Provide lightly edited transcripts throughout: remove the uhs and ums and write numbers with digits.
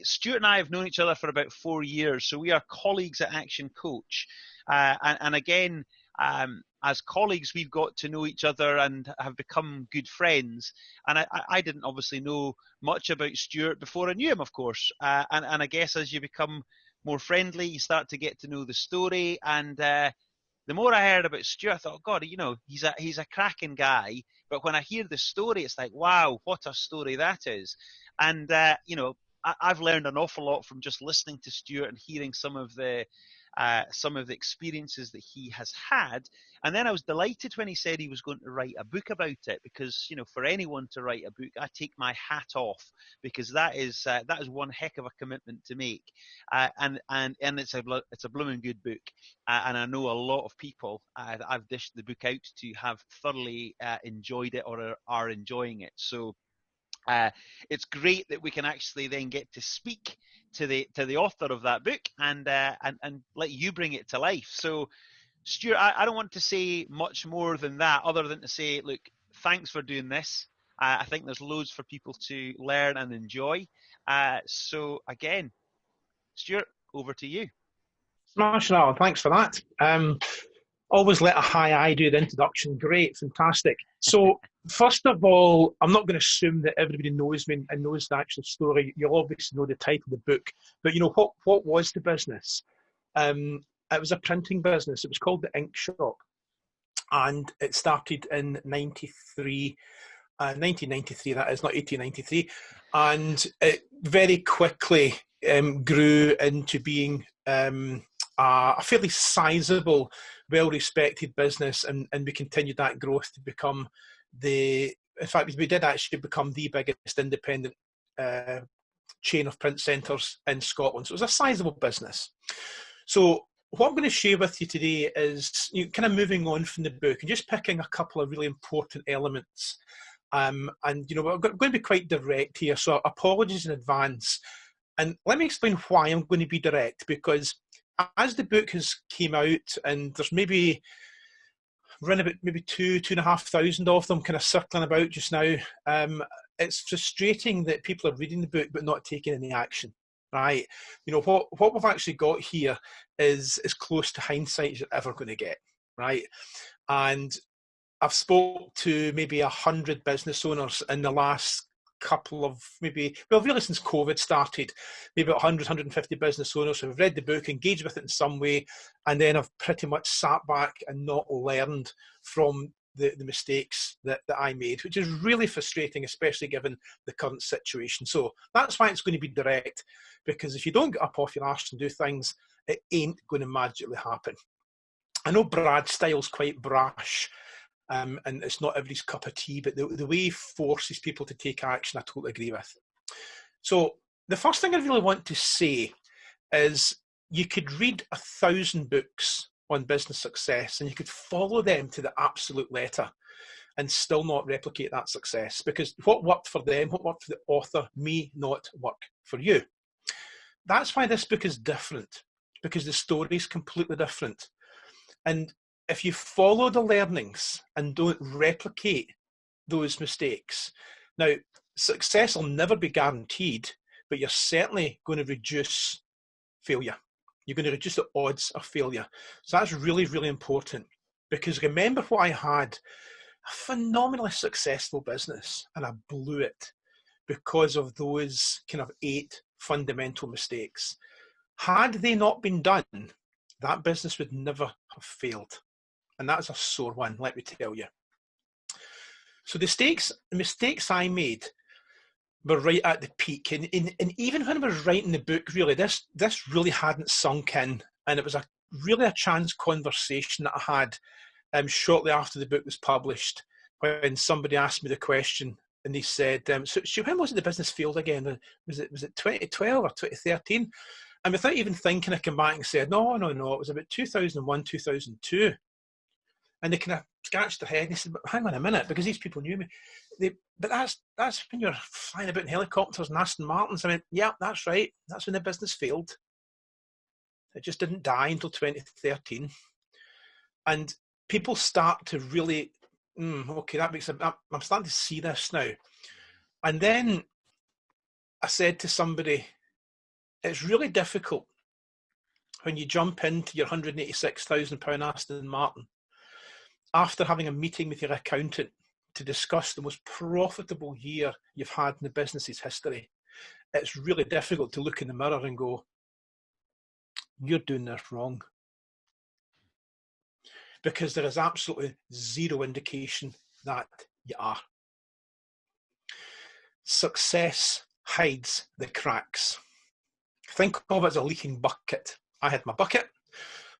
Stuart and I have known each other for about 4 years, so we are colleagues at Action Coach. And again, as colleagues, we've got to know each other and have become good friends. And I didn't obviously know much about Stuart before I knew him, of course. And I guess as you become more friendly, you start to get to know the story. And the more I heard about Stuart, I thought, God, he's a cracking guy. But when I hear the story, it's like, wow, what a story that is. And, I've learned an awful lot from just listening to Stuart and hearing some of the experiences that he has had. And then I was delighted when he said he was going to write a book about it, because, for anyone to write a book, I take my hat off, because that is one heck of a commitment to make. And it's a blooming good book. And I know a lot of people that I've dished the book out to have thoroughly enjoyed it or are enjoying it. So it's great that we can actually then get to speak to the author of that book and let you bring it to life. So, Stuart, I don't want to say much more than that, other than to say, look, thanks for doing this. I think there's loads for people to learn and enjoy. So again, Stuart, over to you. Smashing, Alan. Thanks for that. Always let a high I do the introduction. Great, fantastic. So, first of all, I'm not going to assume that everybody knows me and knows the actual story. You'll obviously know the title of the book. But, what was the business? It was a printing business. It was called The Ink Shop. And it started in 1993, that is, not 1893. And it very quickly grew into being a fairly sizable, well-respected business, and we continued that growth to become in fact, we did actually become the biggest independent chain of print centres in Scotland. So it was a sizable business. So what I'm going to share with you today is kind of moving on from the book and just picking a couple of really important elements. And we're going to be quite direct here, so apologies in advance. And let me explain why I'm going to be direct, because as the book has came out, and there's maybe around about maybe 2,500 of them kind of circling about just now, it's frustrating that people are reading the book but not taking any action, right? What we've actually got here is as close to hindsight as you're ever going to get, right? And I've spoke to maybe 100 business owners in the last couple of really since COVID started, maybe 100, 150 business owners who have read the book, engaged with it in some way, and then have pretty much sat back and not learned from the mistakes that I made, which is really frustrating, especially given the current situation. So that's why it's going to be direct, because if you don't get up off your arse and do things, it ain't going to magically happen. I know Brad's style's quite brash, and it's not everybody's cup of tea, but the way he forces people to take action, I totally agree with. So the first thing I really want to say is you could read 1,000 books on business success and you could follow them to the absolute letter and still not replicate that success, because what worked for them, what worked for the author, may not work for you. That's why this book is different, because the story is completely different. And if you follow the learnings and don't replicate those mistakes, now success will never be guaranteed, but you're certainly going to reduce failure. You're going to reduce the odds of failure. So that's really, really important, because remember what I had, a phenomenally successful business, and I blew it because of those kind of 8 fundamental mistakes. Had they not been done, that business would never have failed. And that's a sore one, let me tell you. So the mistakes I made were right at the peak. And even when I was writing the book, really, this really hadn't sunk in. And it was really a chance conversation that I had shortly after the book was published, when somebody asked me the question, and they said, so when was it the business failed again? Was it 2012 or 2013? And without even thinking, I came back and said, no, it was about 2001, 2002. And they kind of scratched their head and they said, but hang on a minute, because these people knew me. But that's when you're flying about in helicopters and Aston Martins. I mean, yeah, that's right. That's when the business failed. It just didn't die until 2013. And people start to really, okay, that makes I'm starting to see this now. And then I said to somebody, It's really difficult when you jump into your £186,000 Aston Martin after having a meeting with your accountant to discuss the most profitable year you've had in the business's history. It's really difficult to look in the mirror and go, you're doing this wrong. Because there is absolutely zero indication that you are. Success hides the cracks. Think of it as a leaking bucket. I had my bucket.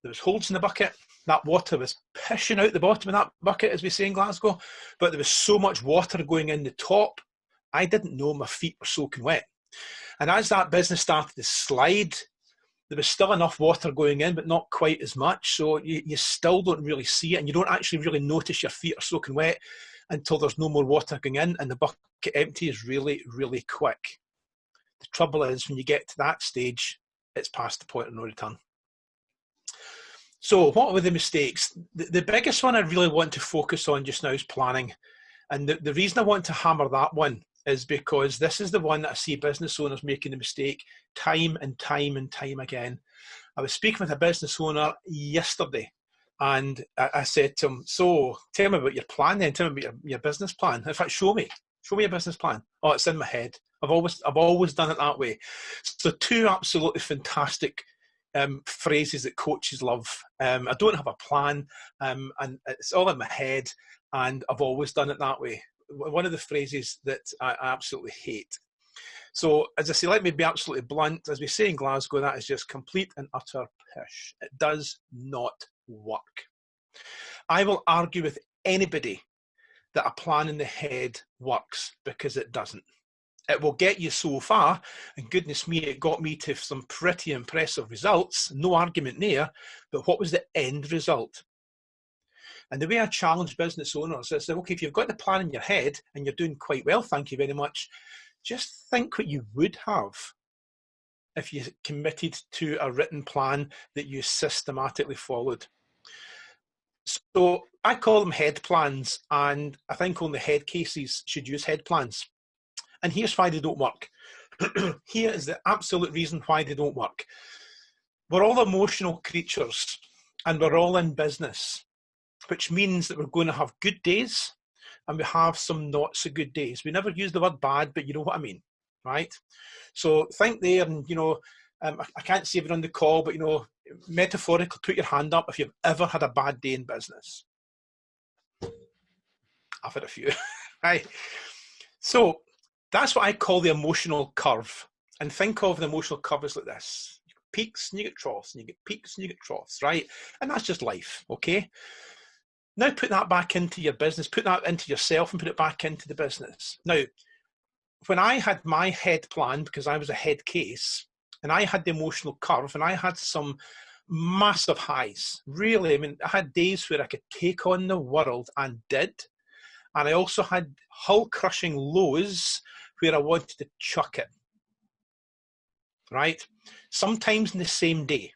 There was holes in the bucket. That water was pissing out the bottom of that bucket, as we say in Glasgow. But there was so much water going in the top, I didn't know my feet were soaking wet. And as that business started to slide, there was still enough water going in, but not quite as much. So you still don't really see it, and you don't actually really notice your feet are soaking wet until there's no more water going in, and the bucket empties really, really quick. The trouble is, when you get to that stage, it's past the point of no return. So what were the mistakes? The biggest one I really want to focus on just now is planning. And the reason I want to hammer that one is because this is the one that I see business owners making the mistake time and time and time again. I was speaking with a business owner yesterday, and I said to him, so tell me about your plan then, tell me about your business plan. In fact, show me a business plan. Oh, it's in my head. I've always done it that way. So two absolutely fantastic phrases that coaches love. I don't have a plan, and it's all in my head, and I've always done it that way. One of the phrases that I absolutely hate. So, as I say, let me be absolutely blunt. As we say in Glasgow, that is just complete and utter pish. It does not work. I will argue with anybody that a plan in the head works, because it doesn't. It will get you so far, and goodness me, it got me to some pretty impressive results, no argument there, but what was the end result? And the way I challenge business owners is that, okay, if you've got the plan in your head and you're doing quite well, thank you very much, just think what you would have if you committed to a written plan that you systematically followed. So I call them head plans, and I think only head cases should use head plans. And here's why they don't work. Here is the absolute reason why they don't work. We're all emotional creatures, and we're all in business, which means that we're going to have good days and we have some not so good days. We never use the word bad, but you know what I mean, right? So think there, and I can't see everyone on the call, but metaphorically, put your hand up if you've ever had a bad day in business. I've had a few, right? So that's what I call the emotional curve. And think of the emotional curve as like this. You get peaks and you get troughs, and you get peaks and you get troughs, right? And that's just life, okay? Now put that back into your business, put that into yourself and put it back into the business. Now, when I had my head plan, because I was a head case, and I had the emotional curve, and I had some massive highs, really. I mean, I had days where I could take on the world, and did. And I also had hull-crushing lows where I wanted to chuck it, right? Sometimes in the same day.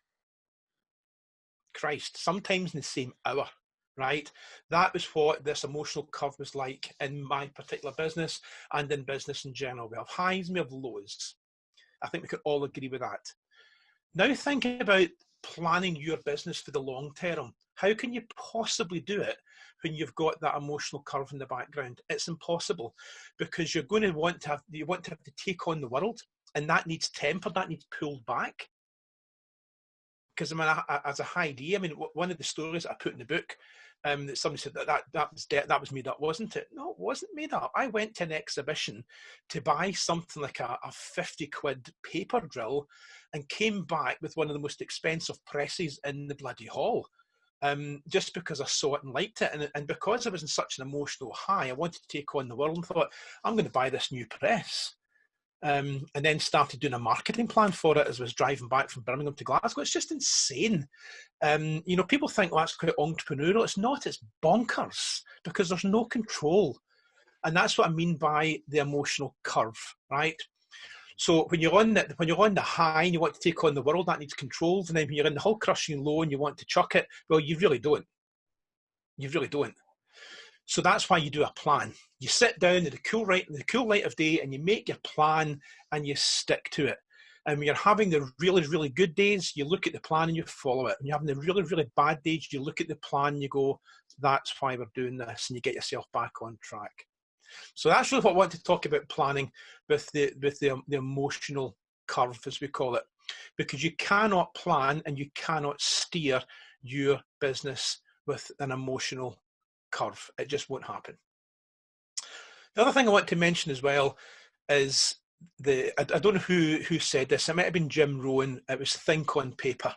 Christ, sometimes in the same hour, right? That was what this emotional curve was like in my particular business and in business in general. We have highs and we have lows. I think we could all agree with that. Now think about planning your business for the long term. How can you possibly do it when you've got that emotional curve in the background? It's impossible, because you're going to want to have to take on the world, and that needs tempered, that needs pulled back. Because I mean, as a high D, I mean, one of the stories I put in the book, that somebody said that was made up, wasn't it? No, it wasn't made up. I went to an exhibition to buy something like a 50 quid paper drill, and came back with one of the most expensive presses in the bloody hall. Just because I saw it and liked it, and because I was in such an emotional high, I wanted to take on the world and thought, I'm going to buy this new press. And then started doing a marketing plan for it as I was driving back from Birmingham to Glasgow. It's just insane. People think, well, that's quite entrepreneurial. It's not. It's bonkers, because there's no control. And that's what I mean by the emotional curve, right? So when you're on the high and you want to take on the world, that needs controls. And then when you're in the whole crushing low and you want to chuck it, well, you really don't. You really don't. So that's why you do a plan. You sit down in the cool light of day and you make your plan and you stick to it. And when you're having the really, really good days, you look at the plan and you follow it. When you're having the really, really bad days, you look at the plan and you go, that's why we're doing this, and you get yourself back on track. So that's really what I want to talk about planning with the emotional curve, as we call it, because you cannot plan and you cannot steer your business with an emotional curve. It just won't happen. The other thing I want to mention as well is I don't know who said this. It might have been Jim Rohn. It was think on paper.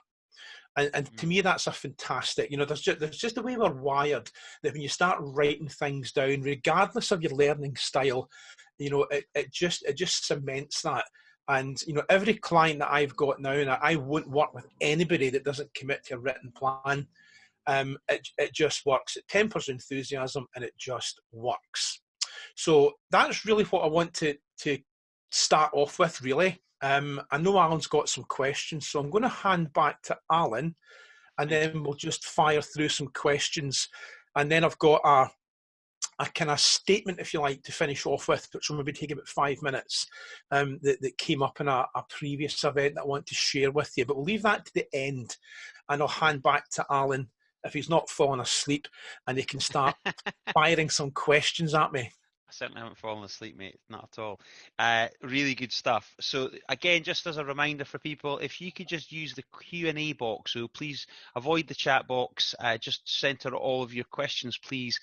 And to me, that's a fantastic, there's just the way we're wired, that when you start writing things down, regardless of your learning style, it just cements that. And, every client that I've got now, and I won't work with anybody that doesn't commit to a written plan. It just works. It tempers enthusiasm and it just works. So that's really what I want to start off with, really. I know Alan's got some questions, so I'm going to hand back to Alan, and then we'll just fire through some questions. And then I've got a kind of statement, if you like, to finish off with, which will maybe take about 5 minutes, that came up in a previous event that I want to share with you. But we'll leave that to the end, and I'll hand back to Alan if he's not fallen asleep, and he can start firing some questions at me. I certainly haven't fallen asleep, mate. Not at all. Really good stuff. So again, just as a reminder for people, if you could just use the Q&A box, so please avoid the chat box. Just center all of your questions, please,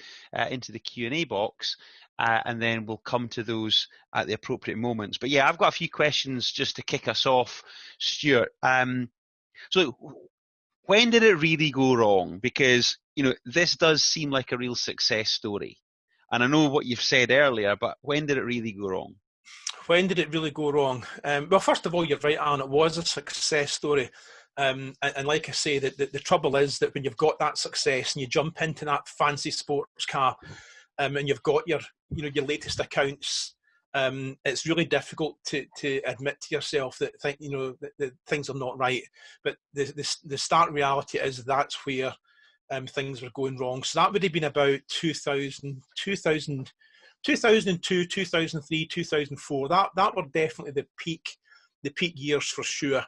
into the Q&A box, and then we'll come to those at the appropriate moments. But yeah, I've got a few questions just to kick us off, Stuart. So when did it really go wrong? Because this does seem like a real success story. And I know what you've said earlier, but when did it really go wrong? When did it really go wrong? Well, first of all, you're right, Alan, it was a success story. And like I say, the trouble is that when you've got that success and you jump into that fancy sports car, and you've got your latest accounts, it's really difficult to admit to yourself that that things are not right. But the stark reality is that's where things were going wrong. So that would have been about 2002, 2003, 2004. That were definitely the peak years for sure.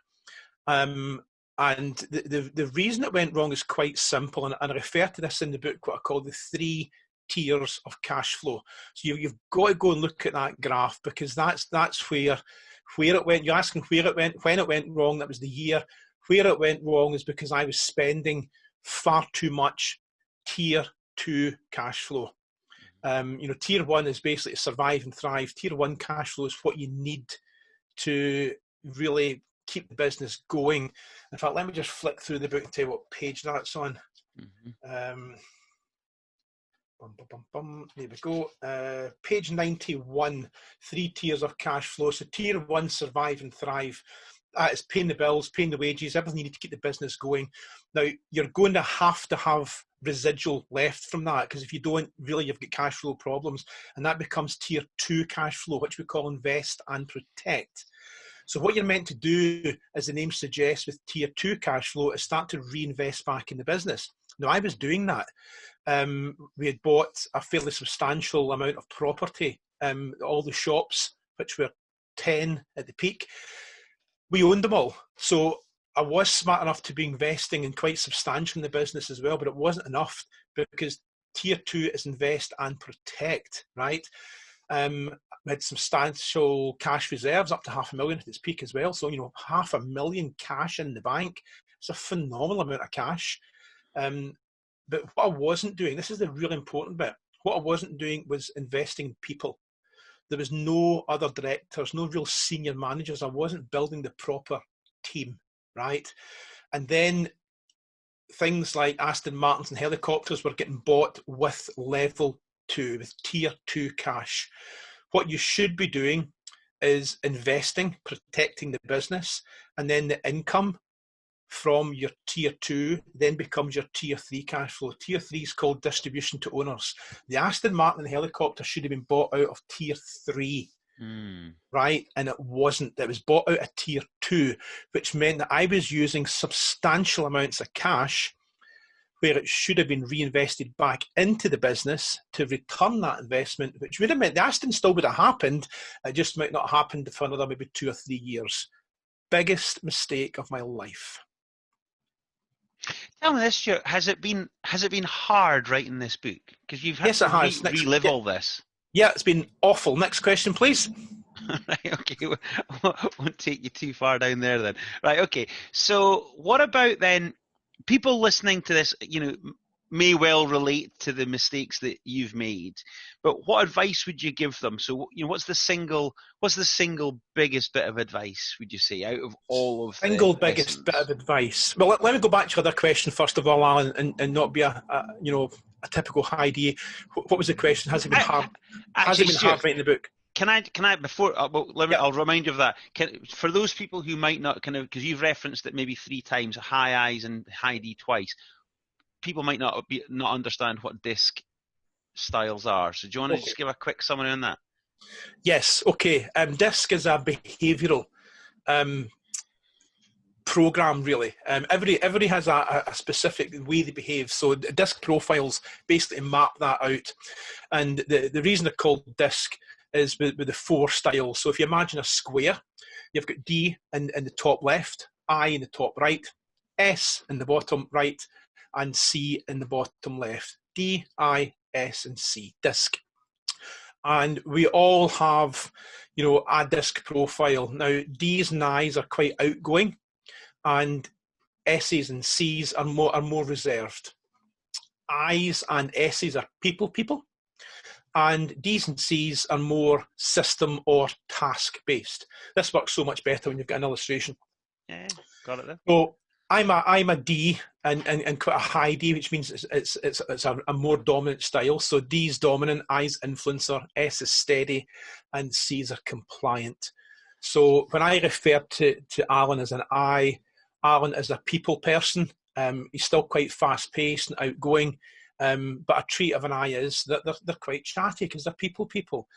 And the reason it went wrong is quite simple, and I refer to this in the book, what I call the 3 tiers of cash flow. So you've got to go and look at that graph, because that's where it went. You're asking where it went, when it went wrong. That was the year. Where it went wrong is because I was spending far too much tier 2 cash flow. Tier 1 is basically to survive and thrive. Tier 1 cash flow is what you need to really keep the business going. In fact, let me just flick through the book and tell you what page that's on. There we go. Page 91, 3 tiers of cash flow. So tier 1, survive and thrive. It's paying the bills, paying the wages, everything you need to keep the business going. Now, you're going to have residual left from that, because if you don't, really, you've got cash flow problems. And that becomes tier 2 cash flow, which we call invest and protect. So what you're meant to do, as the name suggests, with tier 2 cash flow is start to reinvest back in the business. Now, I was doing that. We had bought a fairly substantial amount of property, all the shops, which were 10 at the peak. We owned them all. So I was smart enough to be investing in quite substantial in the business as well, but it wasn't enough, because tier 2 is invest and protect, right? We had substantial cash reserves, up to $500,000 at its peak as well. So, $500,000 cash in the bank. It's a phenomenal amount of cash. But what I wasn't doing, this is the really important bit, what I wasn't doing was investing in people. There was no other directors, no real senior managers. I wasn't building the proper team, right? And then things like Aston Martins and helicopters were getting bought with level 2, with tier 2 cash. What you should be doing is investing, protecting the business, and then the income from your tier 2 then becomes your tier 3 cash flow. Tier 3 is called distribution to owners. The Aston Martin helicopter should have been bought out of tier 3, right? And it wasn't. It was bought out of tier 2, which meant that I was using substantial amounts of cash where it should have been reinvested back into the business to return that investment, which would have meant the Aston still would have happened. It just might not have happened for another maybe 2 or 3 years. biggest mistake of my life? Tell me this, Stuart. Has it been hard writing this book? Because you've had Yes, to it has. relive all this. Yeah, it's been awful. Next question, please. Right, okay. Won't take you too far down there then. Right, okay. So what about then people listening to this, may well relate to the mistakes that you've made, but what advice would you give them? So, what's the single biggest bit of advice would you say out of all of Single the biggest bit lessons? of advice. Well, let me go back to your other question first of all, Alan, and not be a typical high D. What was the question? Has it been hard? Has it been hard writing the book? Can I before? I'll remind you of that. For those people who might not because you've referenced it maybe 3 times, high I's and high D twice. People might not understand what disc styles are. So do you want to just give a quick summary on that? Yes. Okay. DISC is a behavioural program, really. Everybody has a specific way they behave. So DISC profiles basically map that out. And the reason they're called DISC is with the 4 styles. So if you imagine a square, you've got D in the top left, I in the top right, S in the bottom right, and C in the bottom left. D, I, S, and C, DISC. And we all have, a DISC profile. Now, D's and I's are quite outgoing, and S's and C's are more reserved. I's and S's are people, and D's and C's are more system or task-based. This works so much better when you've got an illustration. Yeah, got it there. So I'm a D and quite a high D, which means it's a more dominant style. So D's dominant, I's influencer, S is steady, and C's are compliant. So when I refer to Alan as an I, Alan is a people person. He's still quite fast paced and outgoing, but a trait of an I is that they're quite chatty because they're people.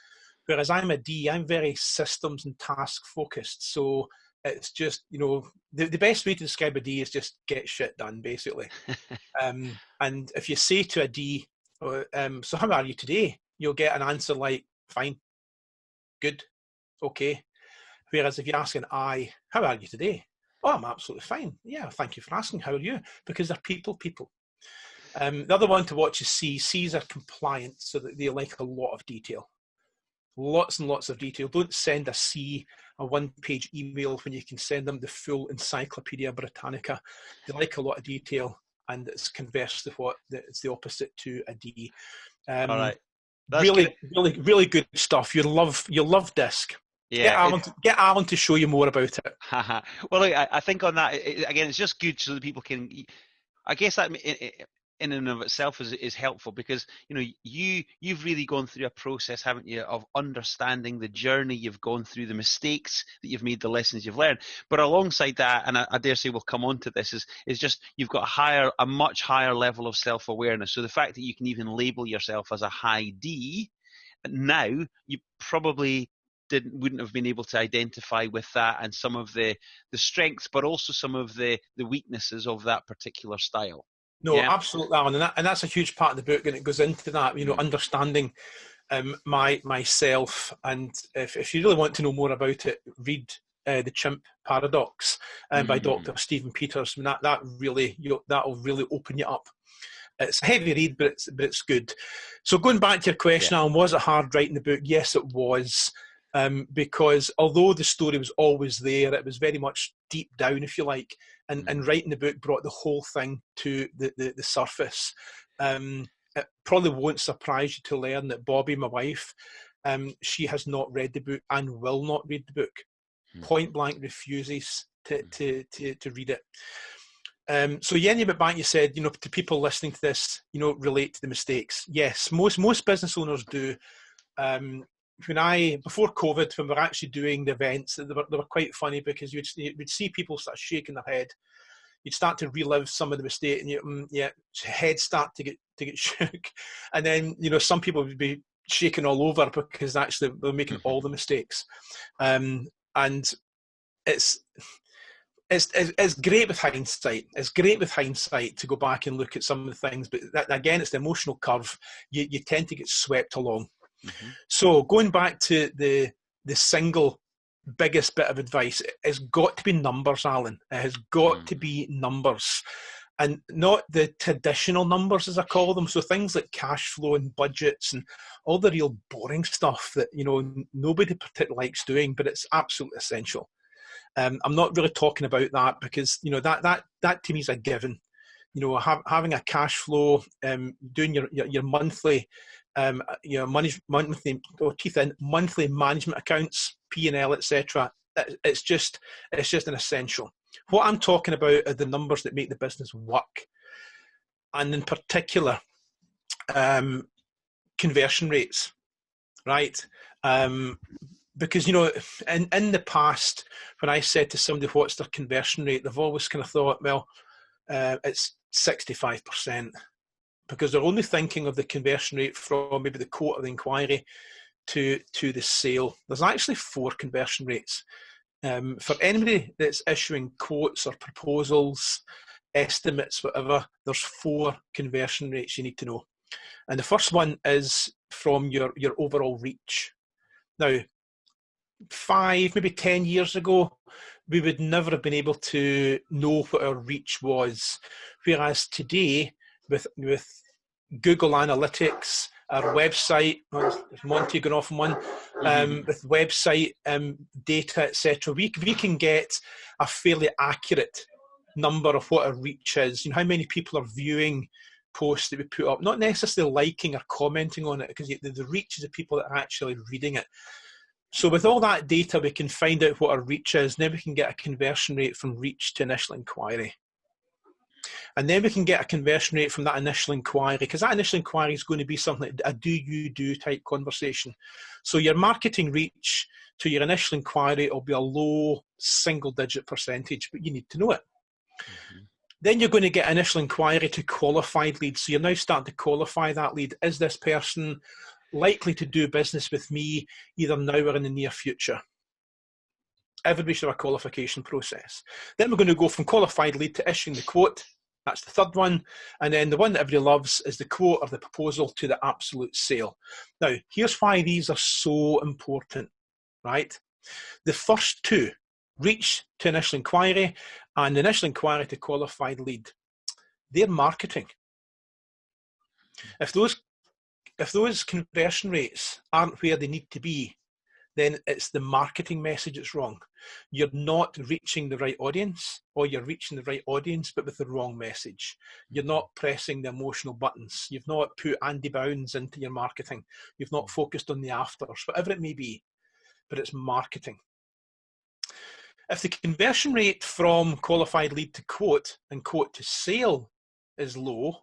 Whereas I'm a D, I'm very systems and task focused. So it's just, the best way to describe a D is just get shit done, basically. And if you say to a D, so how are you today? You'll get an answer like, fine, good, okay. Whereas if you ask an I, how are you today? Oh, I'm absolutely fine. Yeah, thank you for asking. How are you? Because they're people. The other one to watch is C. C's are compliant, so that they like a lot of detail. Lots and lots of detail. Don't send a C a 1-page email when you can send them the full Encyclopedia Britannica. They like a lot of detail, and it's converse to it's the opposite to a D. All right. Really good stuff. You'll love DISC. Yeah, get Alan to show you more about it. Well, I think on that, again, it's just good so that people can, I guess that in and of itself is helpful because, you've really gone through a process, haven't you, of understanding the journey you've gone through, the mistakes that you've made, the lessons you've learned. But alongside that, and I dare say we'll come on to this, is just you've got a much higher level of self-awareness. So the fact that you can even label yourself as a high D, now you probably wouldn't have been able to identify with that and some of the strengths, but also some of the weaknesses of that particular style. No, yeah? Absolutely, Alan, and that's a huge part of the book, and it goes into that, understanding myself. And if you really want to know more about it, read The Chimp Paradox by Dr. Stephen Peters. I mean, that'll really open you up. It's a heavy read, but it's good. So going back to your question, Alan, was it hard writing the book? Yes, it was. Because although the story was always there, it was very much deep down, if you like, and writing the book brought the whole thing to the surface. It probably won't surprise you to learn that Bobby, my wife, she has not read the book and will not read the book. Point blank refuses to read it. So Yenny, but back you said, to people listening to this, relate to the mistakes. Yes, most business owners do. Before COVID, when we were actually doing the events, they were quite funny because you'd see people start shaking their head. You'd start to relive some of the mistake, and heads start to get shook, and then some people would be shaking all over because actually they're making all the mistakes, and it's great with hindsight. It's great with hindsight to go back and look at some of the things, but again, it's the emotional curve. You tend to get swept along. So going back to the single biggest bit of advice. It's got to be numbers, Alan. It has got to be numbers. And not the traditional numbers, as I call them. So things like cash flow and budgets and all the real boring stuff that, nobody particularly likes doing, but it's absolutely essential. I'm not really talking about that because, that to me is a given. Having a cash flow, doing your monthly, monthly management accounts, P&L, etc. It's just an essential. What I'm talking about are the numbers that make the business work, and in particular, conversion rates, right? Because, in the past, when I said to somebody, what's their conversion rate, they've always kind of thought, well, it's 65%, because they're only thinking of the conversion rate from maybe the quote or the inquiry to the sale. There's actually 4 conversion rates. For anybody that's issuing quotes or proposals, estimates, whatever, there's 4 conversion rates you need to know. And the first one is from your overall reach. Now, 5, maybe 10 years ago, we would never have been able to know what our reach was. Whereas today, with Google Analytics, our website, there's Monty going off on one, with website data, etc., we can get a fairly accurate number of what our reach is. How many people are viewing posts that we put up, not necessarily liking or commenting on it, because the reach is the people that are actually reading it. So with all that data, we can find out what our reach is, and then we can get a conversion rate from reach to initial inquiry. And then we can get a conversion rate from that initial inquiry, because that initial inquiry is going to be something like a do-you-do type conversation. So your marketing reach to your initial inquiry will be a low single-digit percentage, but you need to know it. Then you're going to get initial inquiry to qualified leads. So you're now starting to qualify that lead. Is this person likely to do business with me either now or in the near future? Everybody should have a qualification process. Then we're going to go from qualified lead to issuing the quote. That's the third one. And then the one that everybody loves is the quote or the proposal to the absolute sale. Now, here's why these are so important, right? The first 2, reach to initial inquiry and initial inquiry to qualified lead, they're marketing. If those conversion rates aren't where they need to be, then it's the marketing message that's wrong. You're not reaching the right audience, or you're reaching the right audience but with the wrong message. You're not pressing the emotional buttons. You've not put Andy Bounds into your marketing. You've not focused on the afters, whatever it may be, but it's marketing. If the conversion rate from qualified lead to quote and quote to sale is low,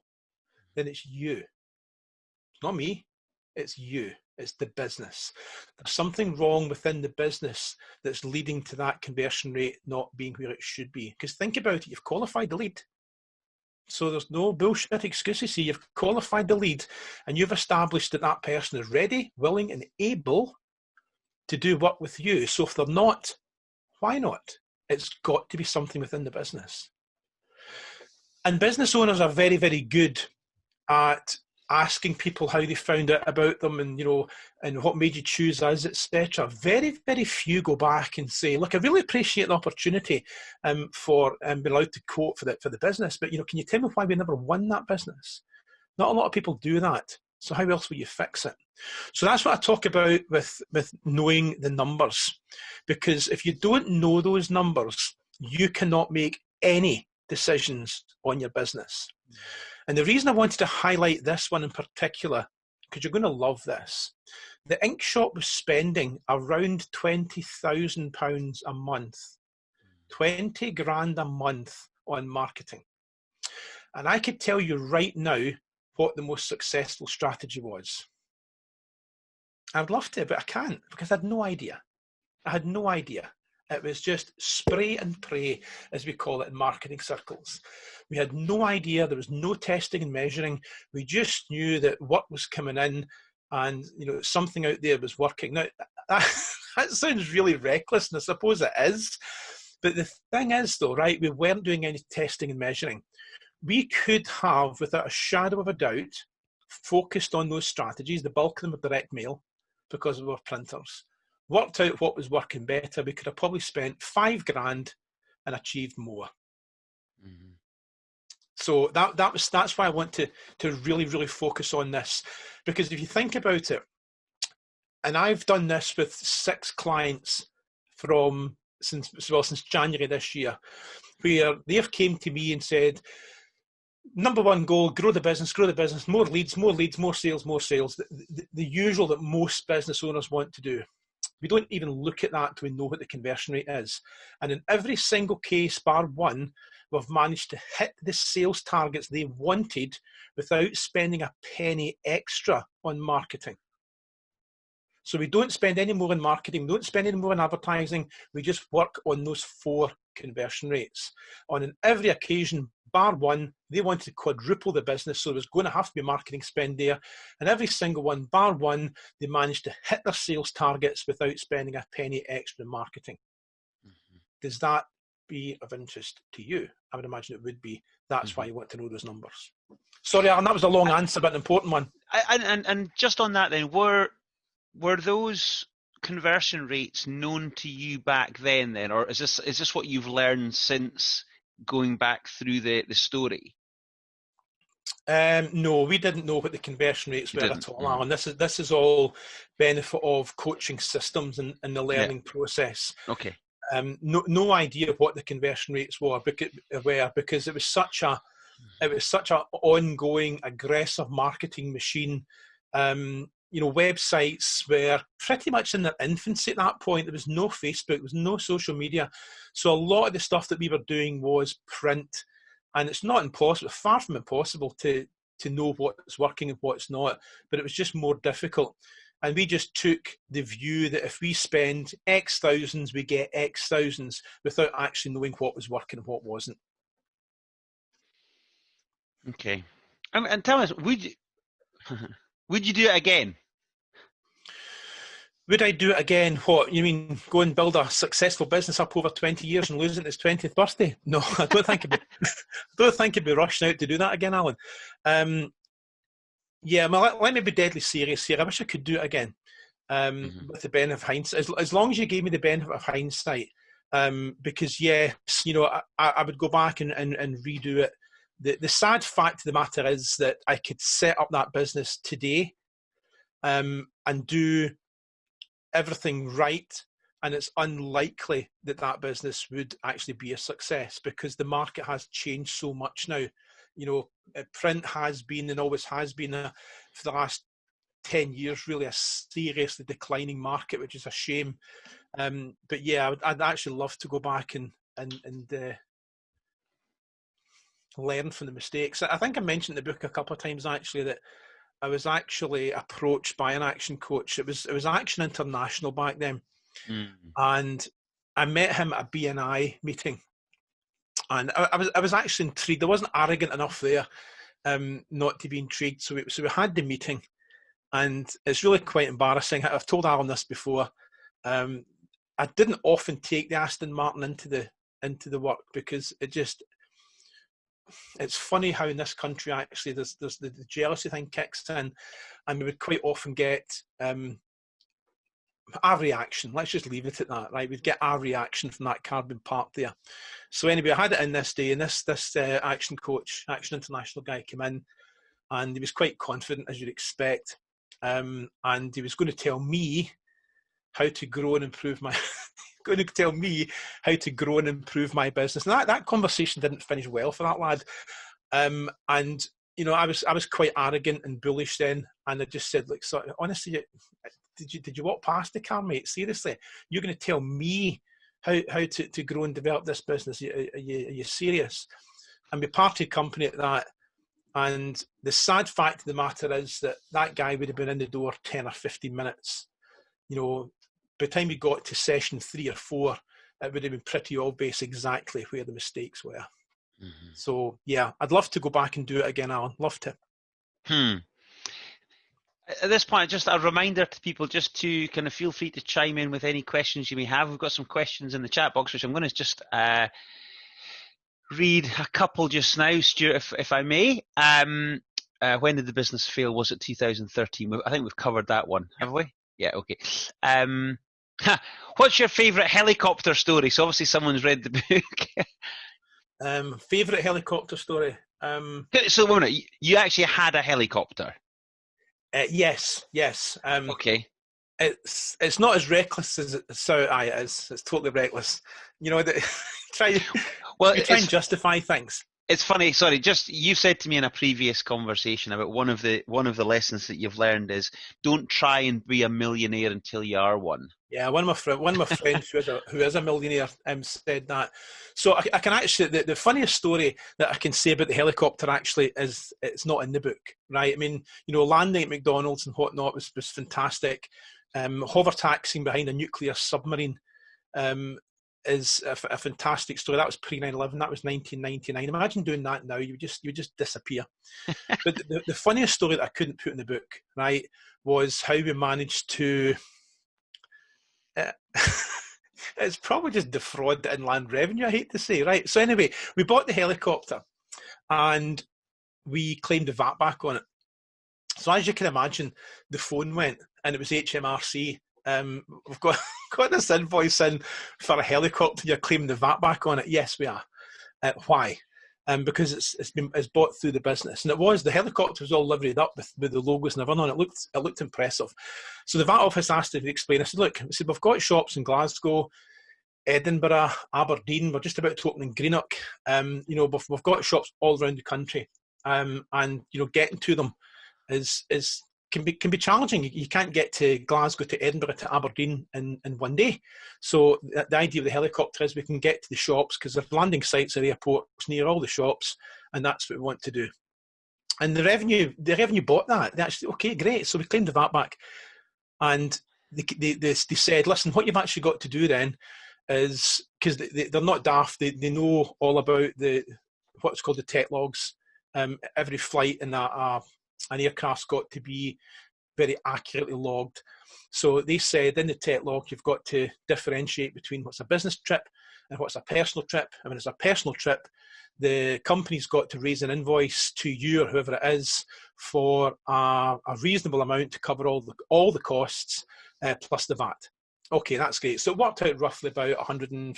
then it's you. It's not me, it's you. It's the business. There's something wrong within the business that's leading to that conversion rate not being where it should be. Because think about it, you've qualified the lead. So there's no bullshit excuses here. You've qualified the lead and you've established that that person is ready, willing and able to do work with you. So if they're not, why not? It's got to be something within the business. And business owners are very, very good at asking people how they found out about them and, and what made you choose us, etc. Very, very few go back and say, look, I really appreciate the opportunity for being allowed to quote for the business, but, can you tell me why we never won that business? Not a lot of people do that. So how else will you fix it? So that's what I talk about with knowing the numbers. Because if you don't know those numbers, you cannot make any decisions on your business. And the reason I wanted to highlight this one in particular, because you're going to love this, the ink shop was spending around £20,000 a month, 20 grand a month on marketing. And I could tell you right now what the most successful strategy was. I would love to, but I can't because I had no idea. I had no idea. It was just spray and pray, as we call it in marketing circles. We had no idea. There was no testing and measuring. We just knew that work was coming in and, something out there was working. Now, that sounds really reckless, and I suppose it is. But the thing is, though, right, we weren't doing any testing and measuring. We could have, without a shadow of a doubt, focused on those strategies. The bulk of them were direct mail because of our printers. worked out what was working better, we could have probably spent $5,000 and achieved more. Mm-hmm. So that's why I want to really, really focus on this, because if you think about it, and I've done this with 6 clients since January this year, where they've came to me and said, number one goal, grow the business, more leads, more sales. The usual that most business owners want to do. We don't even look at that till we know what the conversion rate is. And in every single case, bar one, we've managed to hit the sales targets they wanted without spending a penny extra on marketing. So we don't spend any more on marketing, we don't spend any more on advertising, we just work on those 4 conversion rates. On every occasion, bar one, they wanted to quadruple the business, so there was going to have to be marketing spend there. And every single one, bar one, they managed to hit their sales targets without spending a penny extra in marketing. Mm-hmm. Does that be of interest to you? I would imagine it would be. That's why you want to know those numbers. Sorry, Alan, that was a long answer, but an important one. And just on that then, were those conversion rates known to you back then, or is this what you've learned since going back through the story? No, we didn't know what the conversion rates were at all, Alan. This is all benefit of coaching systems and the learning process. Okay. No idea what the conversion rates were because it was such a ongoing aggressive marketing machine. Websites were pretty much in their infancy at that point. There was no Facebook, there was no social media. So a lot of the stuff that we were doing was print. And it's not impossible, far from impossible to know what's working and what's not, but it was just more difficult. And we just took the view that if we spend X thousands, we get X thousands without actually knowing what was working and what wasn't. Okay. And tell us, would you do it again? Would I do it again? What, you mean go and build a successful business up over 20 years and lose it at its 20th birthday? No, I don't think it'd be rushing out to do that again, Alan. Let me be deadly serious here. I wish I could do it again with the benefit of hindsight. As long as you gave me the benefit of hindsight, because yes, I would go back and redo it. The sad fact of the matter is that I could set up that business today and do everything right, and it's unlikely that business would actually be a success because the market has changed so much now. Print has been and always has been for the last 10 years really a seriously declining market, which is a shame. But yeah, I'd actually love to go back and learn from the mistakes. I think I mentioned in the book a couple of times actually that I was actually approached by an action coach. It was Action International back then. And I met him at a BNI meeting. And I was actually intrigued. I wasn't arrogant enough there not to be intrigued. So we had the meeting. And it's really quite embarrassing. I've told Alan this before. I didn't often take the Aston Martin into the work because it's funny how in this country actually there's the jealousy thing kicks in, and we would quite often get our reaction. Let's just leave it at that, right? We'd get our reaction from that car being parked there. So anyway, I had it in this day, and this action coach, Action International guy came in, and he was quite confident as you'd expect, and he was going to tell me how to grow and improve my going to tell me how to grow and improve my business. And that conversation didn't finish well for that lad. And I was quite arrogant and bullish then, and I just said, like, so honestly, did you walk past the car, mate? Seriously, you're going to tell me how to grow and develop this business? Are you serious? And we parted company at that. And the sad fact of the matter is that guy would have been in the door 10 or 15 minutes. By the time we got to session 3 or 4, it would have been pretty obvious exactly where the mistakes were. Mm-hmm. So, yeah, I'd love to go back and do it again, Alan. Love to. At this point, just a reminder to people just to kind of feel free to chime in with any questions you may have. We've got some questions in the chat box, which I'm going to just read a couple just now, Stuart, if I may. When did the business fail? Was it 2013? I think we've covered that one, have we? Yeah, okay. What's your favourite helicopter story? So obviously someone's read the book. Favourite helicopter story? So wait a minute, you actually had a helicopter? Yes. Okay. It's not as reckless as it is. It's totally reckless. You know, try Well, we try and justify things. It's funny. Sorry, just you said to me in a previous conversation about one of the lessons that you've learned is don't try and be a millionaire until you are one. Yeah, one of my friends who is a millionaire said that. So I can actually the funniest story that I can say about the helicopter actually is it's not in the book, right? I mean, you know, landing at McDonald's and whatnot was fantastic. Hover taxiing behind a nuclear submarine is a fantastic story. That was pre 9/11. That was 1999. Imagine doing that now. You would just disappear. But the funniest story that I couldn't put in the book, right, was how we managed to. It's probably just defraud the inland revenue, I hate to say, right? So anyway, we bought the helicopter and we claimed the VAT back on it. So as you can imagine, the phone went and it was HMRC. We've got this invoice in for a helicopter. You're claiming the VAT back on it. Yes, we are. Why? Because it's bought through the business, and the helicopter was all liveried up with the logos and everything on it. It looked impressive. So the VAT office asked us to explain. I said, look, we've got shops in Glasgow, Edinburgh, Aberdeen. We're just about to open in Greenock. You know, we've got shops all around the country, and you know, getting to them can be challenging. You can't get to Glasgow to Edinburgh to Aberdeen in one day. So the idea of the helicopter is we can get to the shops because the landing sites are airports near all the shops, and that's what we want to do. And the revenue bought that. They actually, okay, great. So we claimed the VAT back, and they said, listen, what you've actually got to do then is, because they're not daft, they know all about what's called the tech logs. Every flight in an aircraft's got to be very accurately logged. So they said in the tech log, you've got to differentiate between what's a business trip and what's a personal trip. And when it's a personal trip, the company's got to raise an invoice to you or whoever it is for a reasonable amount to cover all the costs plus the VAT. Okay, that's great. So it worked out roughly about £150,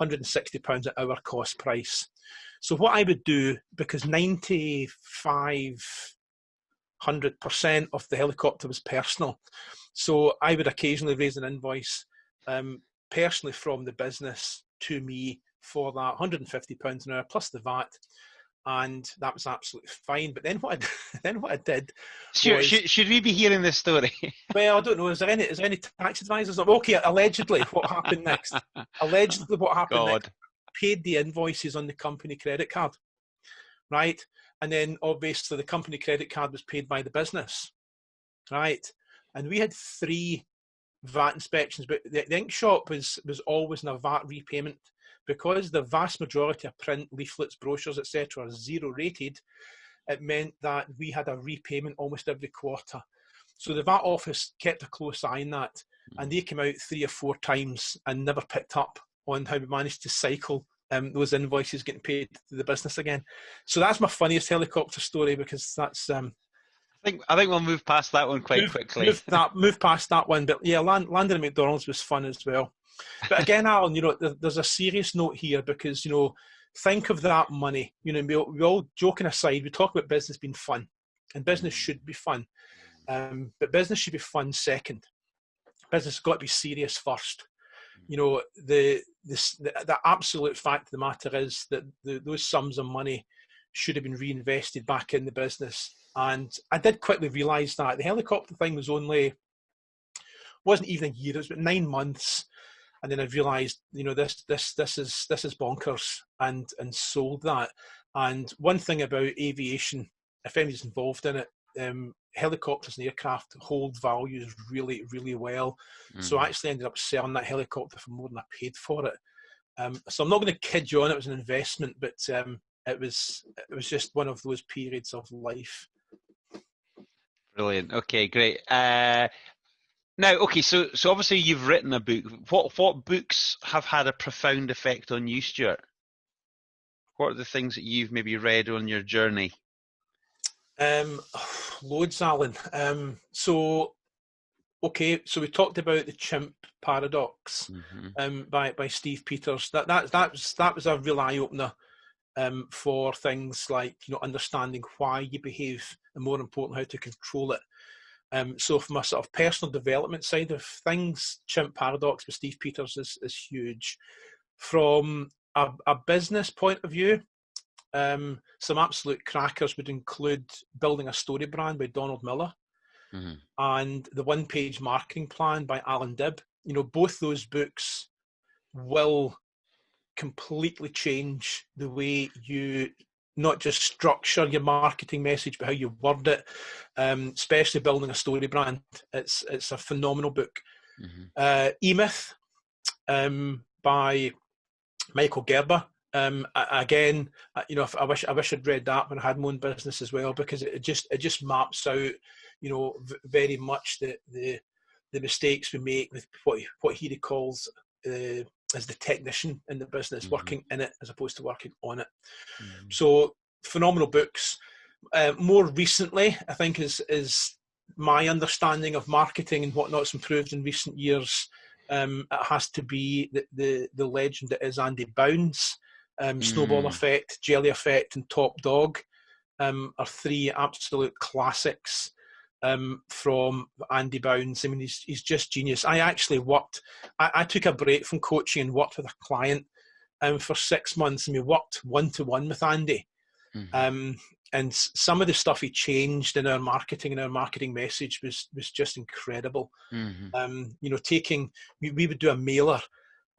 £160 an hour cost price. So what I would do, because 9500% of the helicopter was personal, so I would occasionally raise an invoice personally from the business to me for that £150 an hour plus the VAT, and that was absolutely fine. But then what I did was, should we be hearing this story? Well, I don't know. Is there any tax advisors? Okay, allegedly, what happened next? Allegedly, what happened next? Paid the invoices on the company credit card, right? And then obviously the company credit card was paid by the business, right? And we had 3 VAT inspections, but the ink shop was always in a VAT repayment because the vast majority of print leaflets, brochures, etc. are 0 rated. It meant that we had a repayment almost every quarter. So the VAT office kept a close eye on that, and they came out 3 or 4 times and never picked up on how we managed to cycle those invoices getting paid to the business again. So that's my funniest helicopter story, because that's. I think we'll move past that one quite quickly. Move past that one, but yeah, landing at McDonald's was fun as well. But again, Alan, you know, there's a serious note here, because, you know, think of that money. You know, we all joking aside, we talk about business being fun, and business should be fun, but business should be fun second. Business has got to be serious first. You know, the absolute fact of the matter is that those sums of money should have been reinvested back in the business. And I did quickly realise that the helicopter thing wasn't even a year; it was about 9 months. And then I realised, you know, this is bonkers, and sold that. And one thing about aviation, if anybody's involved in it, helicopters and aircraft hold values really, really well. So I actually ended up selling that helicopter for more than I paid for it. So I'm not going to kid you on, it was an investment, but it was just one of those periods of life. Brilliant. Okay, great. Now, okay, so obviously you've written a book. What books have had a profound effect on you, Stuart? What are the things that you've maybe read on your journey? Loads, Alan. So okay, so we talked about the chimp paradox by Steve Peters. That was a real eye opener for things like, you know, understanding why you behave, and more important, how to control it. So from a sort of personal development side of things, chimp paradox with Steve Peters is huge. From a business point of view, some absolute crackers would include Building a Story Brand by Donald Miller and The One-Page Marketing Plan by Alan Dibb. You know, both those books will completely change the way you not just structure your marketing message, but how you word it, especially Building a Story Brand. It's a phenomenal book. E-Myth by Michael Gerber. Again, you know, I wish I'd read that when I had my own business as well, because it just maps out, you know, very much the mistakes we make with what he recalls as the technician in the business, working in it as opposed to working on it. So phenomenal books. More recently, I think is my understanding of marketing and whatnot's improved in recent years. It has to be the legend that is Andy Bounds. Snowball Effect, Jelly Effect, and Top Dog are three absolute classics from Andy Bounds. I mean, he's just genius. I actually I took a break from coaching and worked with a client for 6 months, and we worked one-to-one with Andy. And some of the stuff he changed in our marketing and our marketing message was just incredible. You know, we would do a mailer,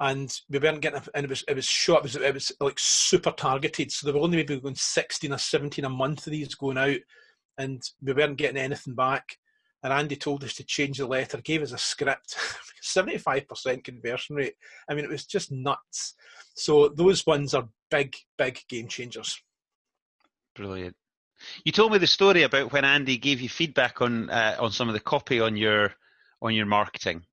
and we weren't getting, and it was short. It was like super targeted. So there were only maybe going 16 or 17 a month of these going out, and we weren't getting anything back. And Andy told us to change the letter, gave us a script, 75% conversion rate. I mean, it was just nuts. So those ones are big game changers. Brilliant. You told me the story about when Andy gave you feedback on some of the copy on your marketing.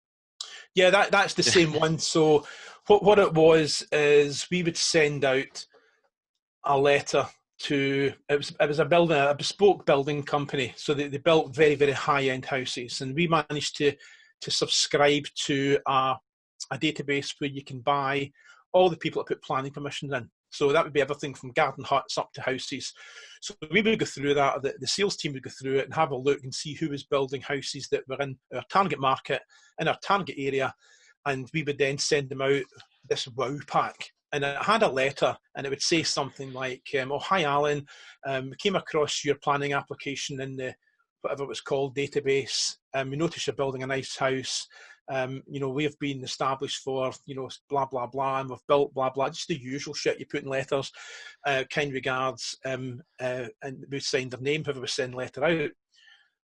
Yeah, that's the same one. So what it was is we would send out a letter to, it was a bespoke building company. So they built very, very high-end houses, and we managed to subscribe to a database where you can buy all the people that put planning permissions in. So that would be everything from garden huts up to houses. So we would go through that, the sales team would go through it and have a look and see who was building houses that were in our target market, in our target area, and we would then send them out this wow pack. And it had a letter, and it would say something like, oh, hi Alan, we came across your planning application in the, whatever it was called, database. We noticed you're building a nice house. You know, we've been established for, you know, blah, blah, blah, and we've built blah, blah, just the usual shit you put in letters. Kind regards, and we signed their name, whoever was sending the letter out.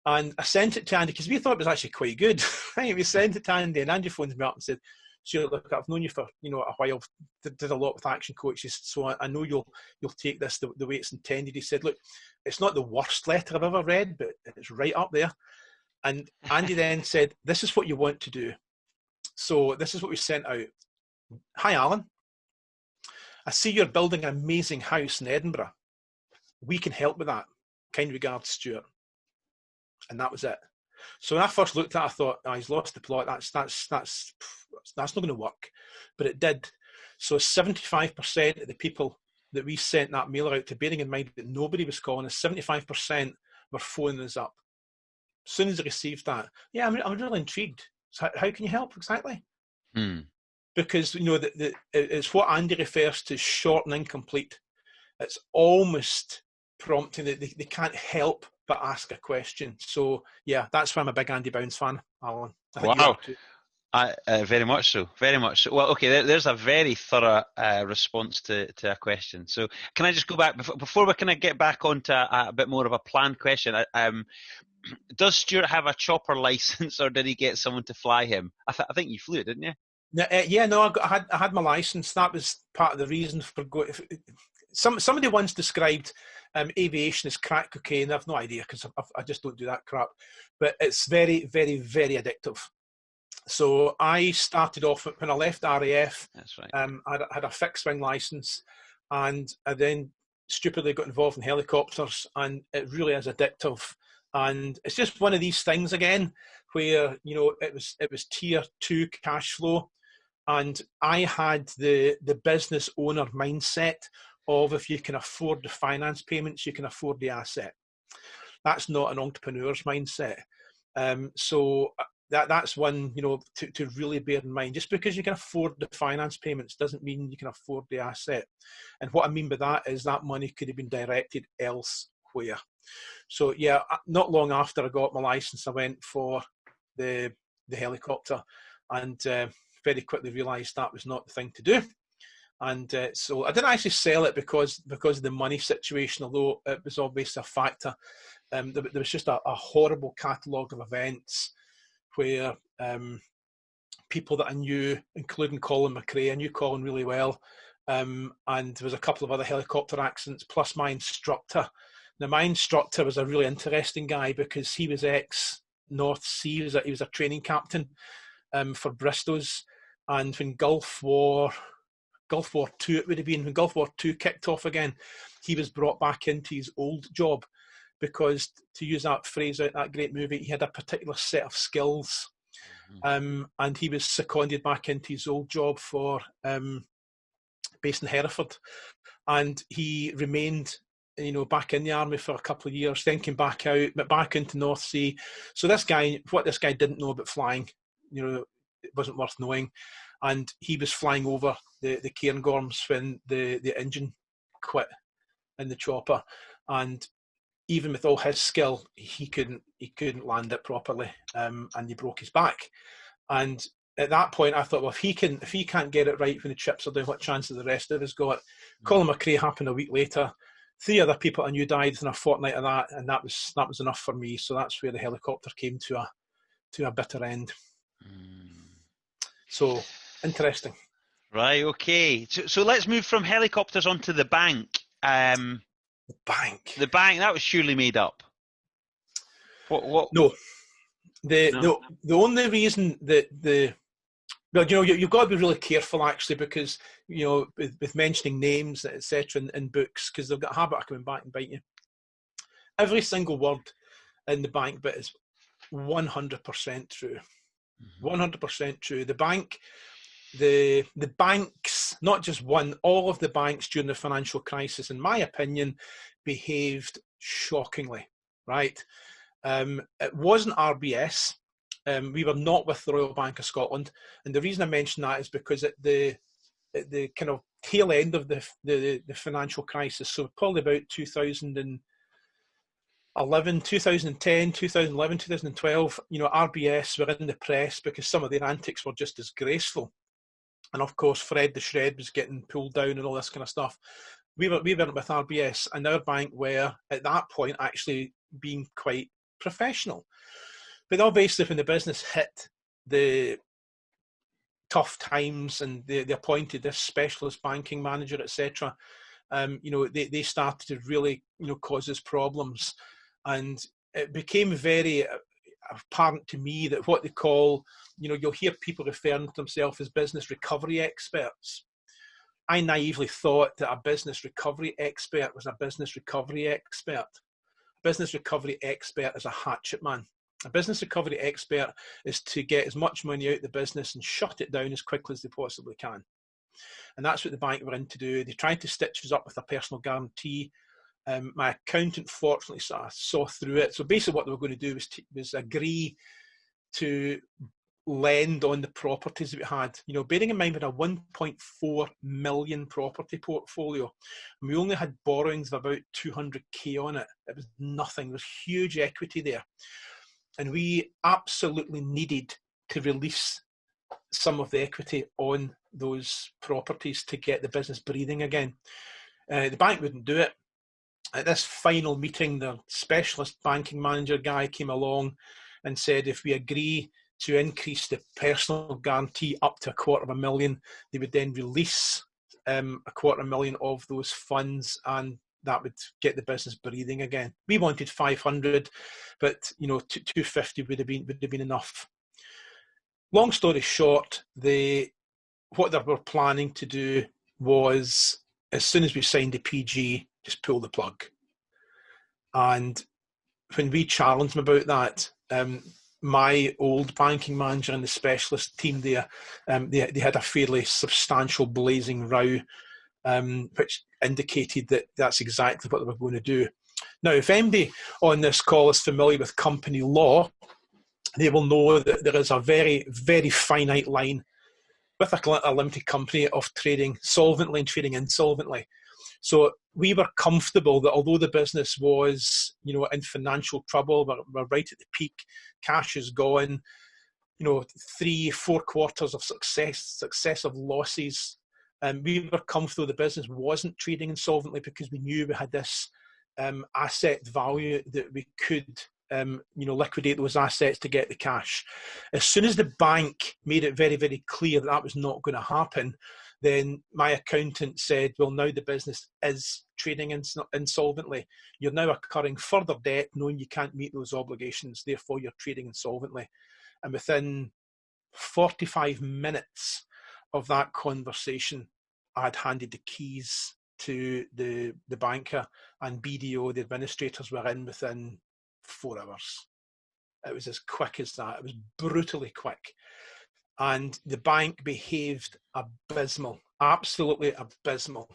And I sent it to Andy because we thought it was actually quite good. We sent it to Andy, and Andy phoned me up and said, Stuart, look, I've known you for, you know, a while, did a lot with action coaches, so I know you'll take this the way it's intended. He said, look, it's not the worst letter I've ever read, but it's right up there. And Andy then said, this is what you want to do. So this is what we sent out. Hi, Alan. I see you're building an amazing house in Edinburgh. We can help with that. Kind regards, Stuart. And that was it. So when I first looked at it, I thought, oh, he's lost the plot. That's not going to work. But it did. So 75% of the people that we sent that mailer out to, bearing in mind that nobody was calling us, 75% were phoning us up. As soon as I received that, yeah, I'm really intrigued. So how can you help exactly? Because, you know, it's what Andy refers to short and incomplete. It's almost prompting that they can't help but ask a question. So, yeah, that's why I'm a big Andy Bounds fan, Alan. Wow. Very much so. Very much so. Well, okay, there's a very thorough response to a question. So can I just go back, before we kind of get back onto a bit more of a planned question, does Stuart have a chopper license, or did he get someone to fly him? I think you flew it, didn't you? Yeah, no, I had my license. That was part of the reason for going. Somebody once described aviation as crack cocaine. I have no idea because I just don't do that crap. But it's very, very, very addictive. So I started off when I left RAF. That's right. I had a fixed wing license, and I then stupidly got involved in helicopters, and it really is addictive. And it's just one of these things again where, you know, it was tier 2 cash flow, and I had the business owner mindset of, if you can afford the finance payments, you can afford the asset. That's not an entrepreneur's mindset. So that's one, you know, to really bear in mind. Just because you can afford the finance payments doesn't mean you can afford the asset. And what I mean by that is that money could have been directed elsewhere. So yeah, not long after I got my license, I went for the helicopter, and very quickly realised that was not the thing to do. And so I didn't actually sell it because of the money situation, although it was obviously a factor. There was just a horrible catalogue of events where people that I knew, including Colin McRae, I knew Colin really well, and there was a couple of other helicopter accidents, plus my instructor. Now, my instructor was a really interesting guy because he was ex-North Sea. He was a training captain for Bristow's, and when Gulf War II, it would have been, when Gulf War II kicked off again, he was brought back into his old job because, to use that phrase out that great movie, he had a particular set of skills. And he was seconded back into his old job for based in Hereford, and he remained, you know, back in the army for a couple of years, then came back out, but back into North Sea. So this guy, what this guy didn't know about flying, you know, it wasn't worth knowing. And he was flying over the Cairngorms when the engine quit in the chopper, and even with all his skill, he couldn't land it properly, and he broke his back. And at that point, I thought, well, if he can't get it right when the chips are down, what chance have the rest of us got? Colin McRae happened a week later. 3 other people I knew died within a fortnight of that, and that was enough for me. So that's where the helicopter came to a bitter end. So interesting. Right. Okay. So let's move from helicopters onto the bank. The bank. The bank, that was surely made up. What? No. The only reason that well, you know, you've got to be really careful actually, because, you know, with mentioning names, etc. in books, because they've got a habit of coming back and bite you. Every single word in the bank bit is 100% true. 100% true. The bank, the banks, not just one, all of the banks during the financial crisis, in my opinion, behaved shockingly, right? It wasn't RBS. We were not with the Royal Bank of Scotland, and the reason I mention that is because at the kind of tail end of the financial crisis, so probably about 2011, 2010, 2011, 2012, you know, RBS were in the press because some of their antics were just disgraceful. And of course, Fred the Shred was getting pulled down and all this kind of stuff. We weren't with RBS, and our bank were, at that point, actually being quite professional. But obviously, when the business hit the tough times and they appointed this specialist banking manager, etc., you know, they started to really, you know, cause us problems. And it became very apparent to me that what they call, you know, you'll hear people referring to themselves as business recovery experts. I naively thought that a business recovery expert was a business recovery expert. A business recovery expert is a hatchet man. A business recovery expert is to get as much money out of the business and shut it down as quickly as they possibly can. And that's what the bank were in to do. They tried to stitch us up with a personal guarantee. My accountant fortunately saw through it. So basically what they were going to do was agree to lend on the properties that we had. You know, bearing in mind we had a 1.4 million property portfolio, and we only had borrowings of about 200k on it. It was nothing. There was huge equity there. And we absolutely needed to release some of the equity on those properties to get the business breathing again. The bank wouldn't do it. At this final meeting, the specialist banking manager guy came along and said if we agree to increase the personal guarantee up to $250,000, they would then release $250,000 of those funds, and that would get the business breathing again. We wanted 500, but you know, 250 would have been enough. Long story short, what they were planning to do was, as soon as we signed the PG, just pull the plug. And when we challenged them about that, my old banking manager and the specialist team there, they had a fairly substantial blazing row, which indicated that that's exactly what they were going to do. Now, if anybody on this call is familiar with company law, they will know that there is a very, very finite line with a limited company of trading solvently and trading insolvently. So we were comfortable that although the business was, in financial trouble, we're right at the peak, cash is gone, 3-4 quarters of successive losses. We were comfortable the business wasn't trading insolvently because we knew we had this asset value that we could liquidate those assets to get the cash. As soon as the bank made it very, very clear that was not going to happen, then my accountant said, well, now the business is trading insolvently. You're now incurring further debt knowing you can't meet those obligations, therefore you're trading insolvently. And within 45 minutes of that conversation, I had handed the keys to the banker, and BDO, the administrators, were in within 4 hours. It was as quick as that. It was brutally quick. And the bank behaved abysmal, absolutely abysmal.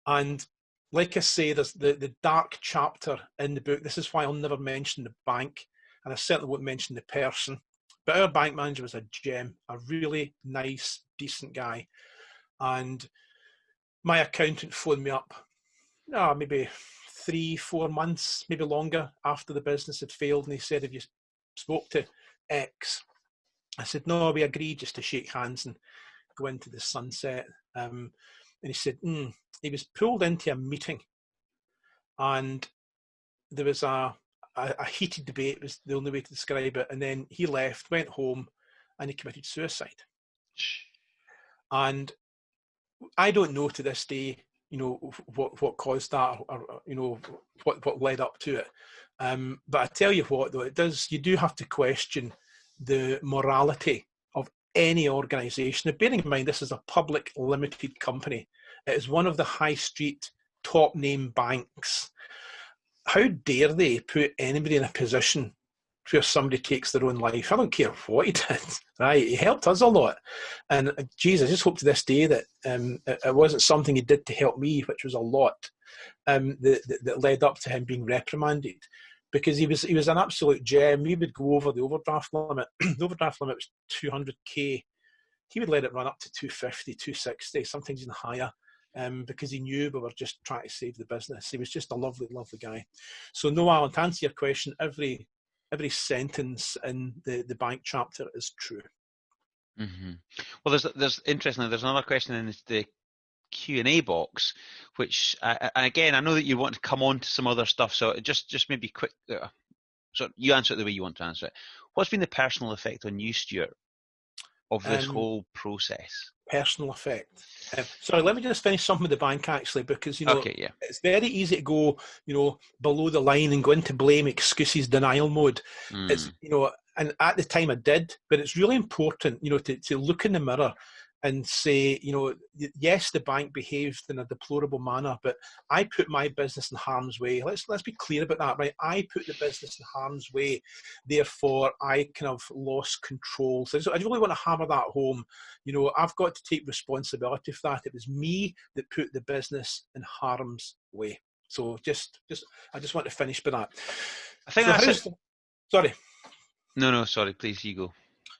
And like I say, there's the dark chapter in the book. This is why I'll never mention the bank, and I certainly won't mention the person. But our bank manager was a gem, a really nice, decent guy. And my accountant phoned me up, maybe 3-4 months, maybe longer, after the business had failed, and he said, have you spoke to X? I said, no, we agreed just to shake hands and go into the sunset. And he said, he was pulled into a meeting, and there was a heated debate, was the only way to describe it, and then he left, went home, and he committed suicide. And I don't know to this day, what caused that, or what led up to it. But I tell you what, though, you do have to question the morality of any organisation. Now, bearing in mind this is a public limited company, it is one of the high street top name banks. How dare they put anybody in a position where somebody takes their own life? I don't care what he did, right? He helped us a lot. And geez, I just hope to this day that it wasn't something he did to help me, which was a lot, that led up to him being reprimanded. Because he was an absolute gem. We would go over the overdraft limit. The overdraft limit was 200k. He would let it run up to 250, 260, sometimes even higher, because he knew we were just trying to save the business. He was just a lovely, lovely guy. So no, Alan, to answer your question, every sentence in the bank chapter is true. Mm-hmm. Well, there's interestingly, there's another question in the Q&A box, which and again, I know that you want to come on to some other stuff, so just maybe quick. So you answer it the way you want to answer it. What's been the personal effect on you, Stuart, of this whole process? Personal effect. Sorry, let me just finish something with the bank, actually, because okay, yeah. It's very easy to go below the line and go into blame, excuses, denial mode. It's and at the time I did, but it's really important to look in the mirror and say, yes, the bank behaved in a deplorable manner, but I put my business in harm's way. Let's be clear about that, right? I put the business in harm's way, therefore I kind of lost control. So I really want to hammer that home. I've got to take responsibility for that. It was me that put the business in harm's way. So I just want to finish with that. I think that's it. Sorry. No, sorry, please, you go.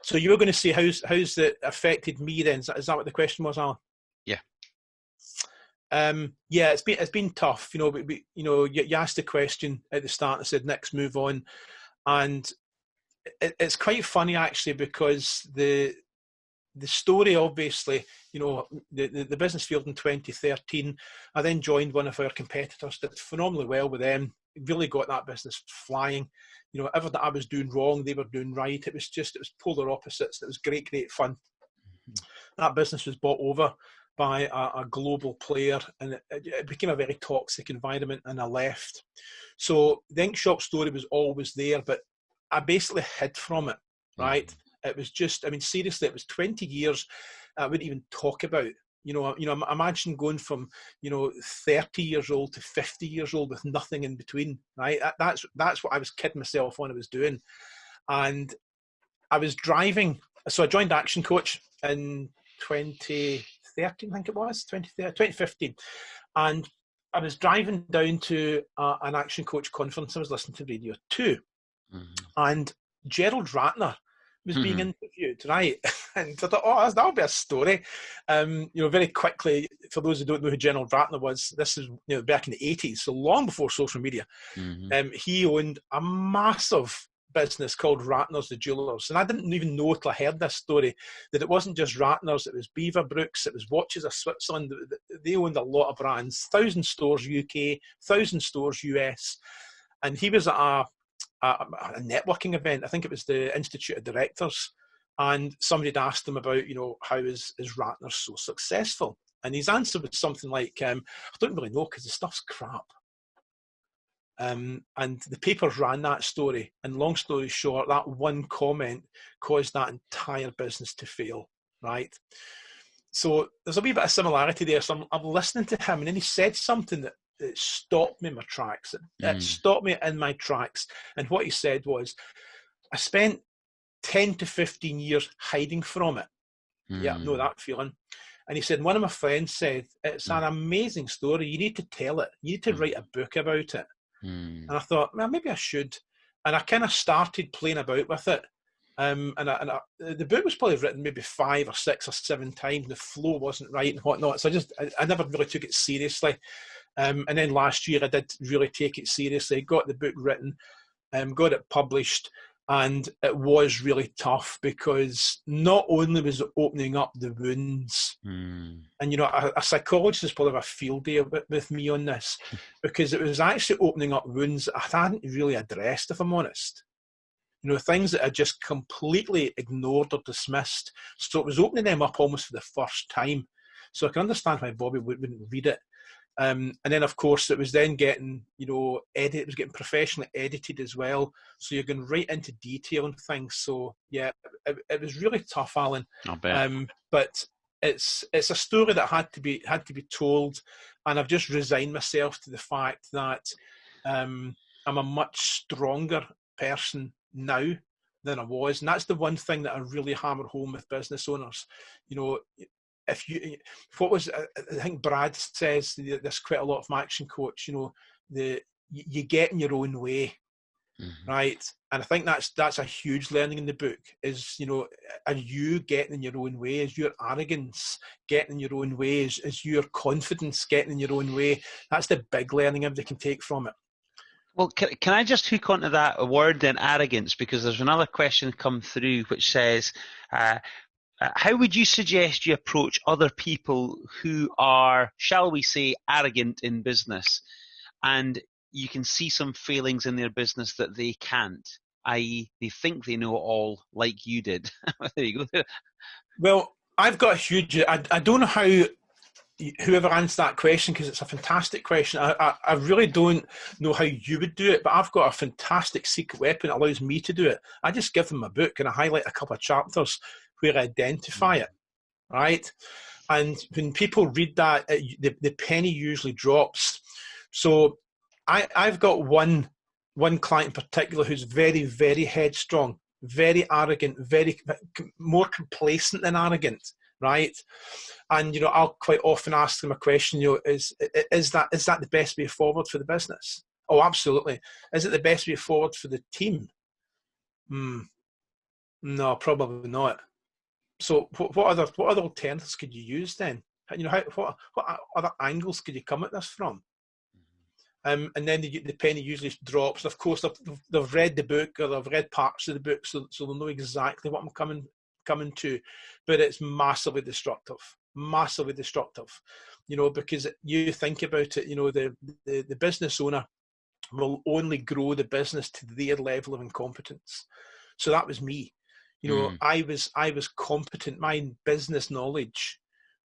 So you were going to say how's that affected me then? Is that what the question was, Alan? Yeah. Yeah, it's been tough. You asked the question at the start and said next move on, and it's quite funny actually, because the story, obviously, the business failed in 2013. I then joined one of our competitors, did phenomenally well with them, really got that business flying. Everything that I was doing wrong, they were doing right. It was polar opposites. It was great fun. That business was bought over by a global player, and it became a very toxic environment, and I left. So the ink shop story was always there, but I basically hid from it, right? It was seriously, it was 20 years I wouldn't even talk about. Imagine going from 30 years old to 50 years old with nothing in between, right? That's what I was kidding myself on I was doing. And I was driving, so I joined Action Coach in 2013, I think it was, 2015. And I was driving down to an Action Coach conference. I was listening to Radio 2. And Gerald Ratner was being interviewed, right? And I thought, oh, that'll be a story. Very quickly, for those who don't know who Gerald Ratner was, this is back in the 80s, so long before social media. He owned a massive business called Ratner's the Jewelers, and I didn't even know till I heard this story that it wasn't just Ratner's, it was Beaverbrooks, it was Watches of Switzerland. They owned a lot of brands, 1,000 stores UK, 1,000 stores US, and he was at a networking event. I think it was the Institute of Directors, and somebody had asked him about how is Ratner so successful, and his answer was something like, I don't really know because the stuff's crap. And the papers ran that story, and long story short, that one comment caused that entire business to fail, right? So there's a wee bit of similarity there. So I'm listening to him, and then he said something that stopped me in my tracks. It stopped me in my tracks. And what he said was, I spent 10 to 15 years hiding from it. Yeah, I know that feeling. And he said, one of my friends said, it's an amazing story. You need to tell it. You need to write a book about it. And I thought, well, maybe I should. And I kind of started playing about with it. The book was probably written maybe 5 or 6 or 7 times. The flow wasn't right and whatnot. So I never really took it seriously. And then last year I did really take it seriously. Got the book written, got it published. And it was really tough because not only was it opening up the wounds, and a psychologist is probably have a field day with me on this, because it was actually opening up wounds that I hadn't really addressed, if I'm honest. Things that I just completely ignored or dismissed. So it was opening them up almost for the first time. So I can understand why Bobby wouldn't read it. And then, of course, it was then getting, it was getting professionally edited as well. So you're going right into detail and things. So yeah, it was really tough, Alan. I bet. But it's a story that had to be told, and I've just resigned myself to the fact that I'm a much stronger person now than I was, and that's the one thing that I really hammer home with business owners. I think Brad says this quite a lot from Action Coach, you get in your own way, right? And I think that's a huge learning in the book is, are you getting in your own way? Is your arrogance getting in your own way? Is your confidence getting in your own way? That's the big learning everybody can take from it. Well, can I just hook onto that word then, arrogance, because there's another question come through which says, how would you suggest you approach other people who are, shall we say, arrogant in business, and you can see some failings in their business that they can't, i.e. they think they know it all like you did? There you go. Well, I've got a huge, I don't know how whoever answers that question, because it's a fantastic question. I really don't know how you would do it, but I've got a fantastic secret weapon that allows me to do it. I just give them a book and I highlight a couple of chapters where I identify it, right? And when people read that, the penny usually drops. So I've got one client in particular who's very, very headstrong, very arrogant, very more complacent than arrogant, right? And I'll quite often ask them a question, is that the best way forward for the business? Oh, absolutely. Is it the best way forward for the team? No, probably not. So what other alternatives could you use then? What other angles could you come at this from? And then the penny usually drops. Of course, they've read the book, or they've read parts of the book, so they'll know exactly what I'm coming to. But it's massively destructive, because you think about it, the business owner will only grow the business to their level of incompetence. So that was me. I was competent. My business knowledge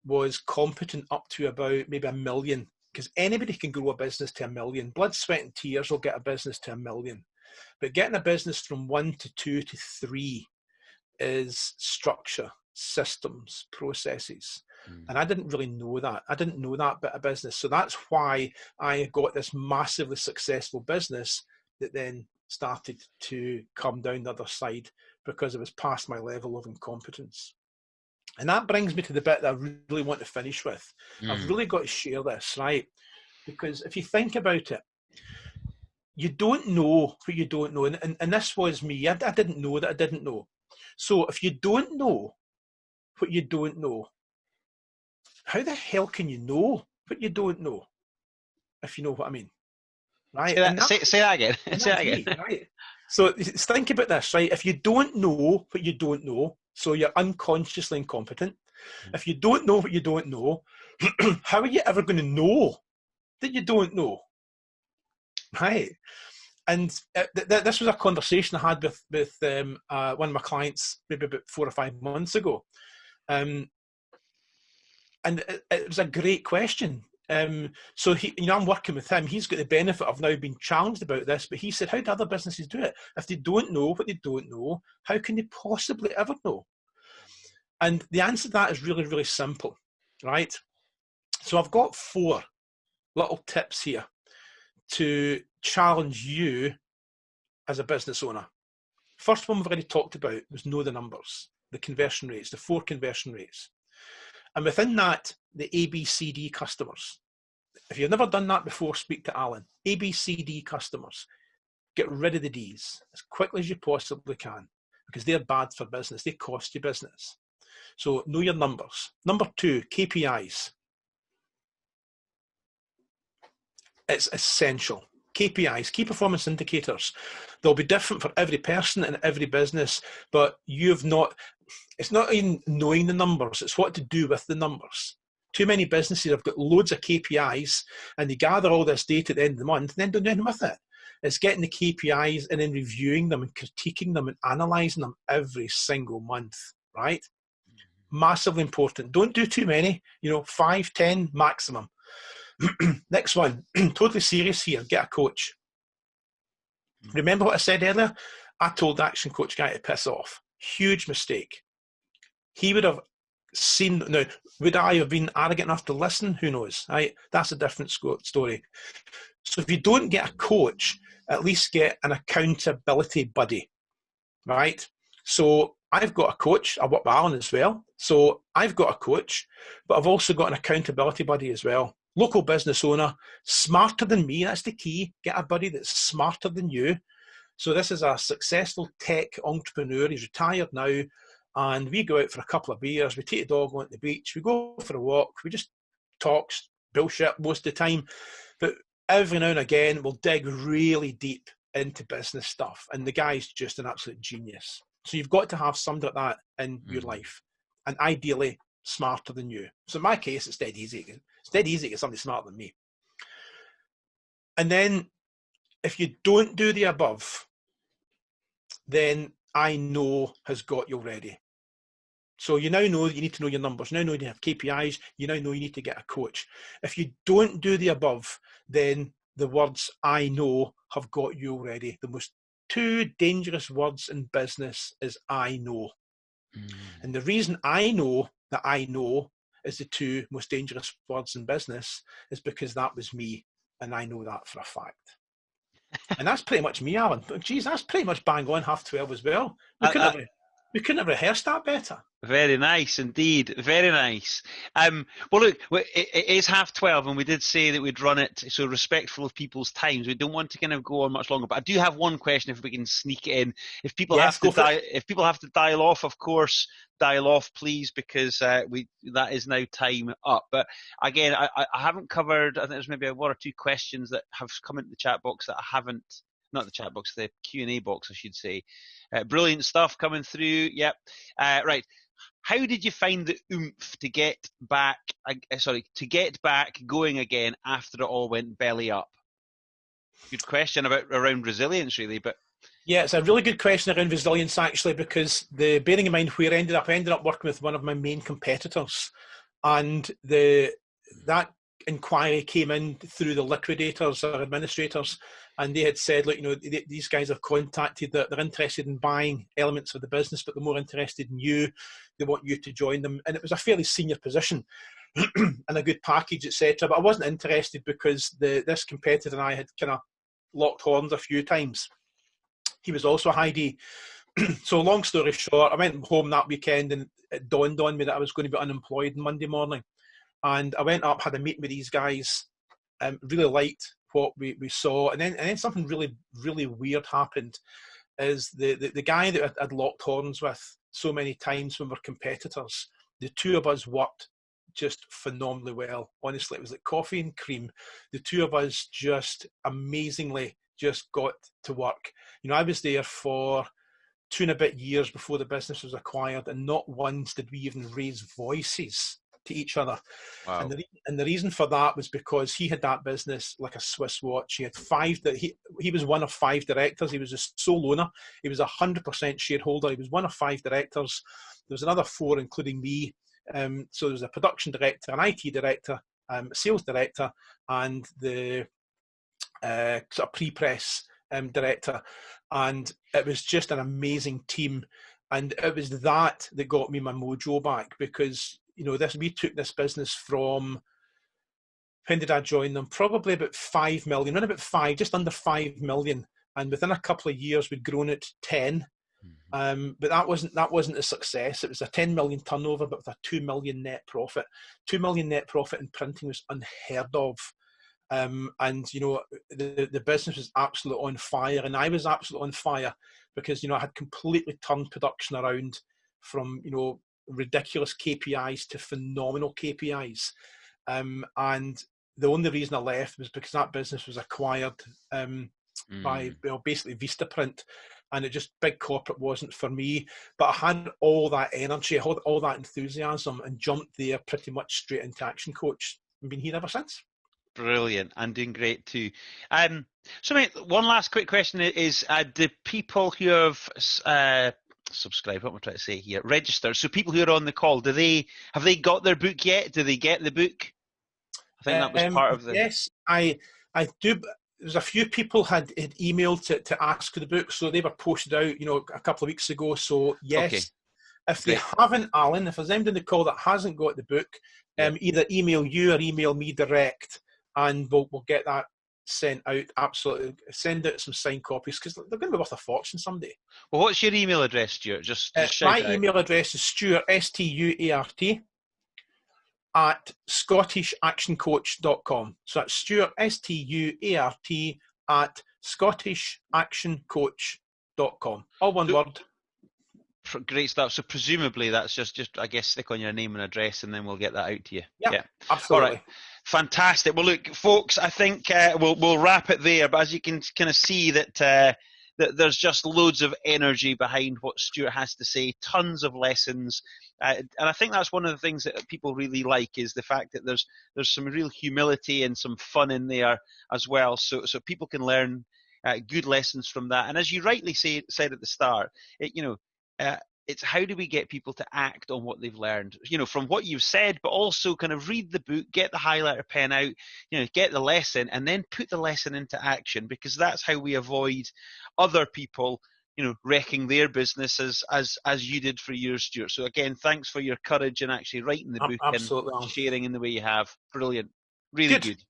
was competent up to about maybe 1 million, because anybody can grow a business to 1 million. Blood, sweat and tears will get a business to 1 million. But getting a business from 1 to 2 to 3 is structure, systems, processes. And I didn't really know that. I didn't know that bit of business. So that's why I got this massively successful business that then started to come down the other side because it was past my level of incompetence. And that brings me to the bit that I really want to finish with. I've really got to share this, right? Because if you think about it, you don't know what you don't know. And this was me. I didn't know that I didn't know. So if you don't know what you don't know, how the hell can you know what you don't know? If you know what I mean. Right? Say that again. Say that again. Right? So think about this, right? If you don't know what you don't know, so you're unconsciously incompetent. If you don't know what you don't know, how are you ever going to know that you don't know? Right? And this was a conversation I had with one of my clients maybe about 4 or 5 months ago. And it was a great question. So I'm working with him. He's got the benefit of now being challenged about this, but he said, how do other businesses do it? If they don't know what they don't know, how can they possibly ever know? And the answer to that is really, really simple, right? So I've got 4 little tips here to challenge you as a business owner. First one we've already talked about was know the numbers, the conversion rates, the 4 conversion rates. And within that, the ABCD customers. If you've never done that before, speak to Alan. ABCD customers. Get rid of the Ds as quickly as you possibly can, because they're bad for business. They cost you business. So know your numbers. Number 2, KPIs. It's essential. KPIs, key performance indicators. They'll be different for every person and every business, but it's not even knowing the numbers, it's what to do with the numbers. Too many businesses have got loads of KPIs and they gather all this data at the end of the month and then don't do anything with it. It's getting the KPIs and then reviewing them and critiquing them and analysing them every single month, right? Massively important. Don't do too many, 5, 10 maximum. Next one, totally serious here, get a coach. Remember what I said earlier? I told the action coach guy to piss off. Huge mistake. He would have seen, now, would I have been arrogant enough to listen? Who knows, right? That's a different story. So if you don't get a coach, at least get an accountability buddy, right? So I've got a coach, I work with Alan as well. So I've got a coach, but I've also got an accountability buddy as well. Local business owner, smarter than me, that's the key. Get a buddy that's smarter than you. So this is a successful tech entrepreneur. He's retired now. And we go out for a couple of beers. We take the dog on the beach. We go for a walk. We just talk bullshit most of the time. But every now and again, we'll dig really deep into business stuff. And the guy's just an absolute genius. So you've got to have somebody like that in your life. And ideally, smarter than you. So in my case, it's dead easy. It's dead easy to get somebody smarter than me. And then if you don't do the above, then I know has got you already. So you now know that you need to know your numbers. You now know you have KPIs. You now know you need to get a coach. If you don't do the above, then the words I know have got you already. The most 2 dangerous words in business is I know. And the reason I know that I know is the 2 most dangerous words in business is because that was me, and I know that for a fact. And that's pretty much me, Alan. Geez, that's pretty much bang on 12:30 as well. We couldn't have rehearsed that better. Very nice indeed. Very nice. Well, look, it is 12:30, and we did say that we'd run it so respectful of people's times. We don't want to kind of go on much longer. But I do have one question, if we can sneak it in. If people have to dial off, of course, dial off, please, because that is now time up. But again, I haven't covered. I think there's maybe 1 or 2 questions that have come into the chat box that I haven't. Not the chat box, the Q&A box, I should say. Brilliant stuff coming through. Yep. Right. How did you find the oomph to get back going again after it all went belly up? Good question around resilience, really. But yeah, it's a really good question around resilience, actually, because bearing in mind where I ended up working with one of my main competitors, and that inquiry came in through the liquidators or administrators, and they had said, look, these guys have contacted that they're interested in buying elements of the business, but they're more interested in you. They want you to join them. And it was a fairly senior position and a good package, etc. But I wasn't interested because this competitor and I had kind of locked horns a few times. He was also a high D, So long story short, I went home that weekend and it dawned on me that I was going to be unemployed on Monday morning. And I went up, had a meeting with these guys, really liked what we saw. And then something really, really weird happened. Is the guy that I'd locked horns with so many times when we were competitors, the two of us worked just phenomenally well. Honestly, it was like coffee and cream. The two of us just amazingly just got to work. I was there for 2 and a bit years before the business was acquired, and not once did we even raise voices to each other. Wow. And the reason for that was because he had that business like a Swiss watch. He had he was one of 5 directors. He was a sole owner. He was 100% shareholder. He was one of 5 directors. There was another 4, including me. So there was a production director, an IT director, a sales director, and the sort of pre-press director. And it was just an amazing team. And it was that got me my mojo back, because we took this business from, when did I join them? Probably about 5 million, around about 5, just under 5 million. And within a couple of years, we'd grown it to 10. But that wasn't a success. It was a 10 million turnover, but with a 2 million net profit. 2 million net profit in printing was unheard of. And the business was absolutely on fire, and I was absolutely on fire because I had completely turned production around from ridiculous KPIs to phenomenal KPIs. And the only reason I left was because that business was acquired by basically Vistaprint, and it just, big corporate wasn't for me. But I had all that energy, all that enthusiasm, and jumped there pretty much straight into Action Coach. I've been here ever since. Brilliant, and doing great too. So mate, one last quick question is, do people who have subscribed, what am I trying to say here, registered, so people who are on the call, have they got their book yet? Do they get the book? I think that was part of the... Yes, I do. There's a few people had emailed to ask for the book, so they were posted out, a couple of weeks ago. So yes, okay. If they haven't, Alan, if there's anybody on the call that hasn't got the book, either email you or email me direct, and we'll get that sent out. Absolutely, send out some signed copies, because they're going to be worth a fortune someday. Well, what's your email address, Stuart? Just my email address is Stuart, Stuart, at scottishactioncoach.com. So that's Stuart, Stuart, at scottishactioncoach.com. All one word. Great stuff. So presumably that's just I guess, stick on your name and address, and then we'll get that out to you. Yeah, absolutely. All right. Fantastic. Well, look, folks, I think we'll wrap it there. But as you can kind of see that there's just loads of energy behind what Stuart has to say, tons of lessons. And I think that's one of the things that people really like, is the fact that there's some real humility and some fun in there as well. So people can learn good lessons from that. And as you rightly said at the start, it's how do we get people to act on what they've learned, from what you've said, but also kind of read the book, get the highlighter pen out, get the lesson, and then put the lesson into action, because that's how we avoid other people, wrecking their businesses as you did for yours, Stuart. So again, thanks for your courage and actually writing the book and sharing in the way you have. Brilliant. Really good.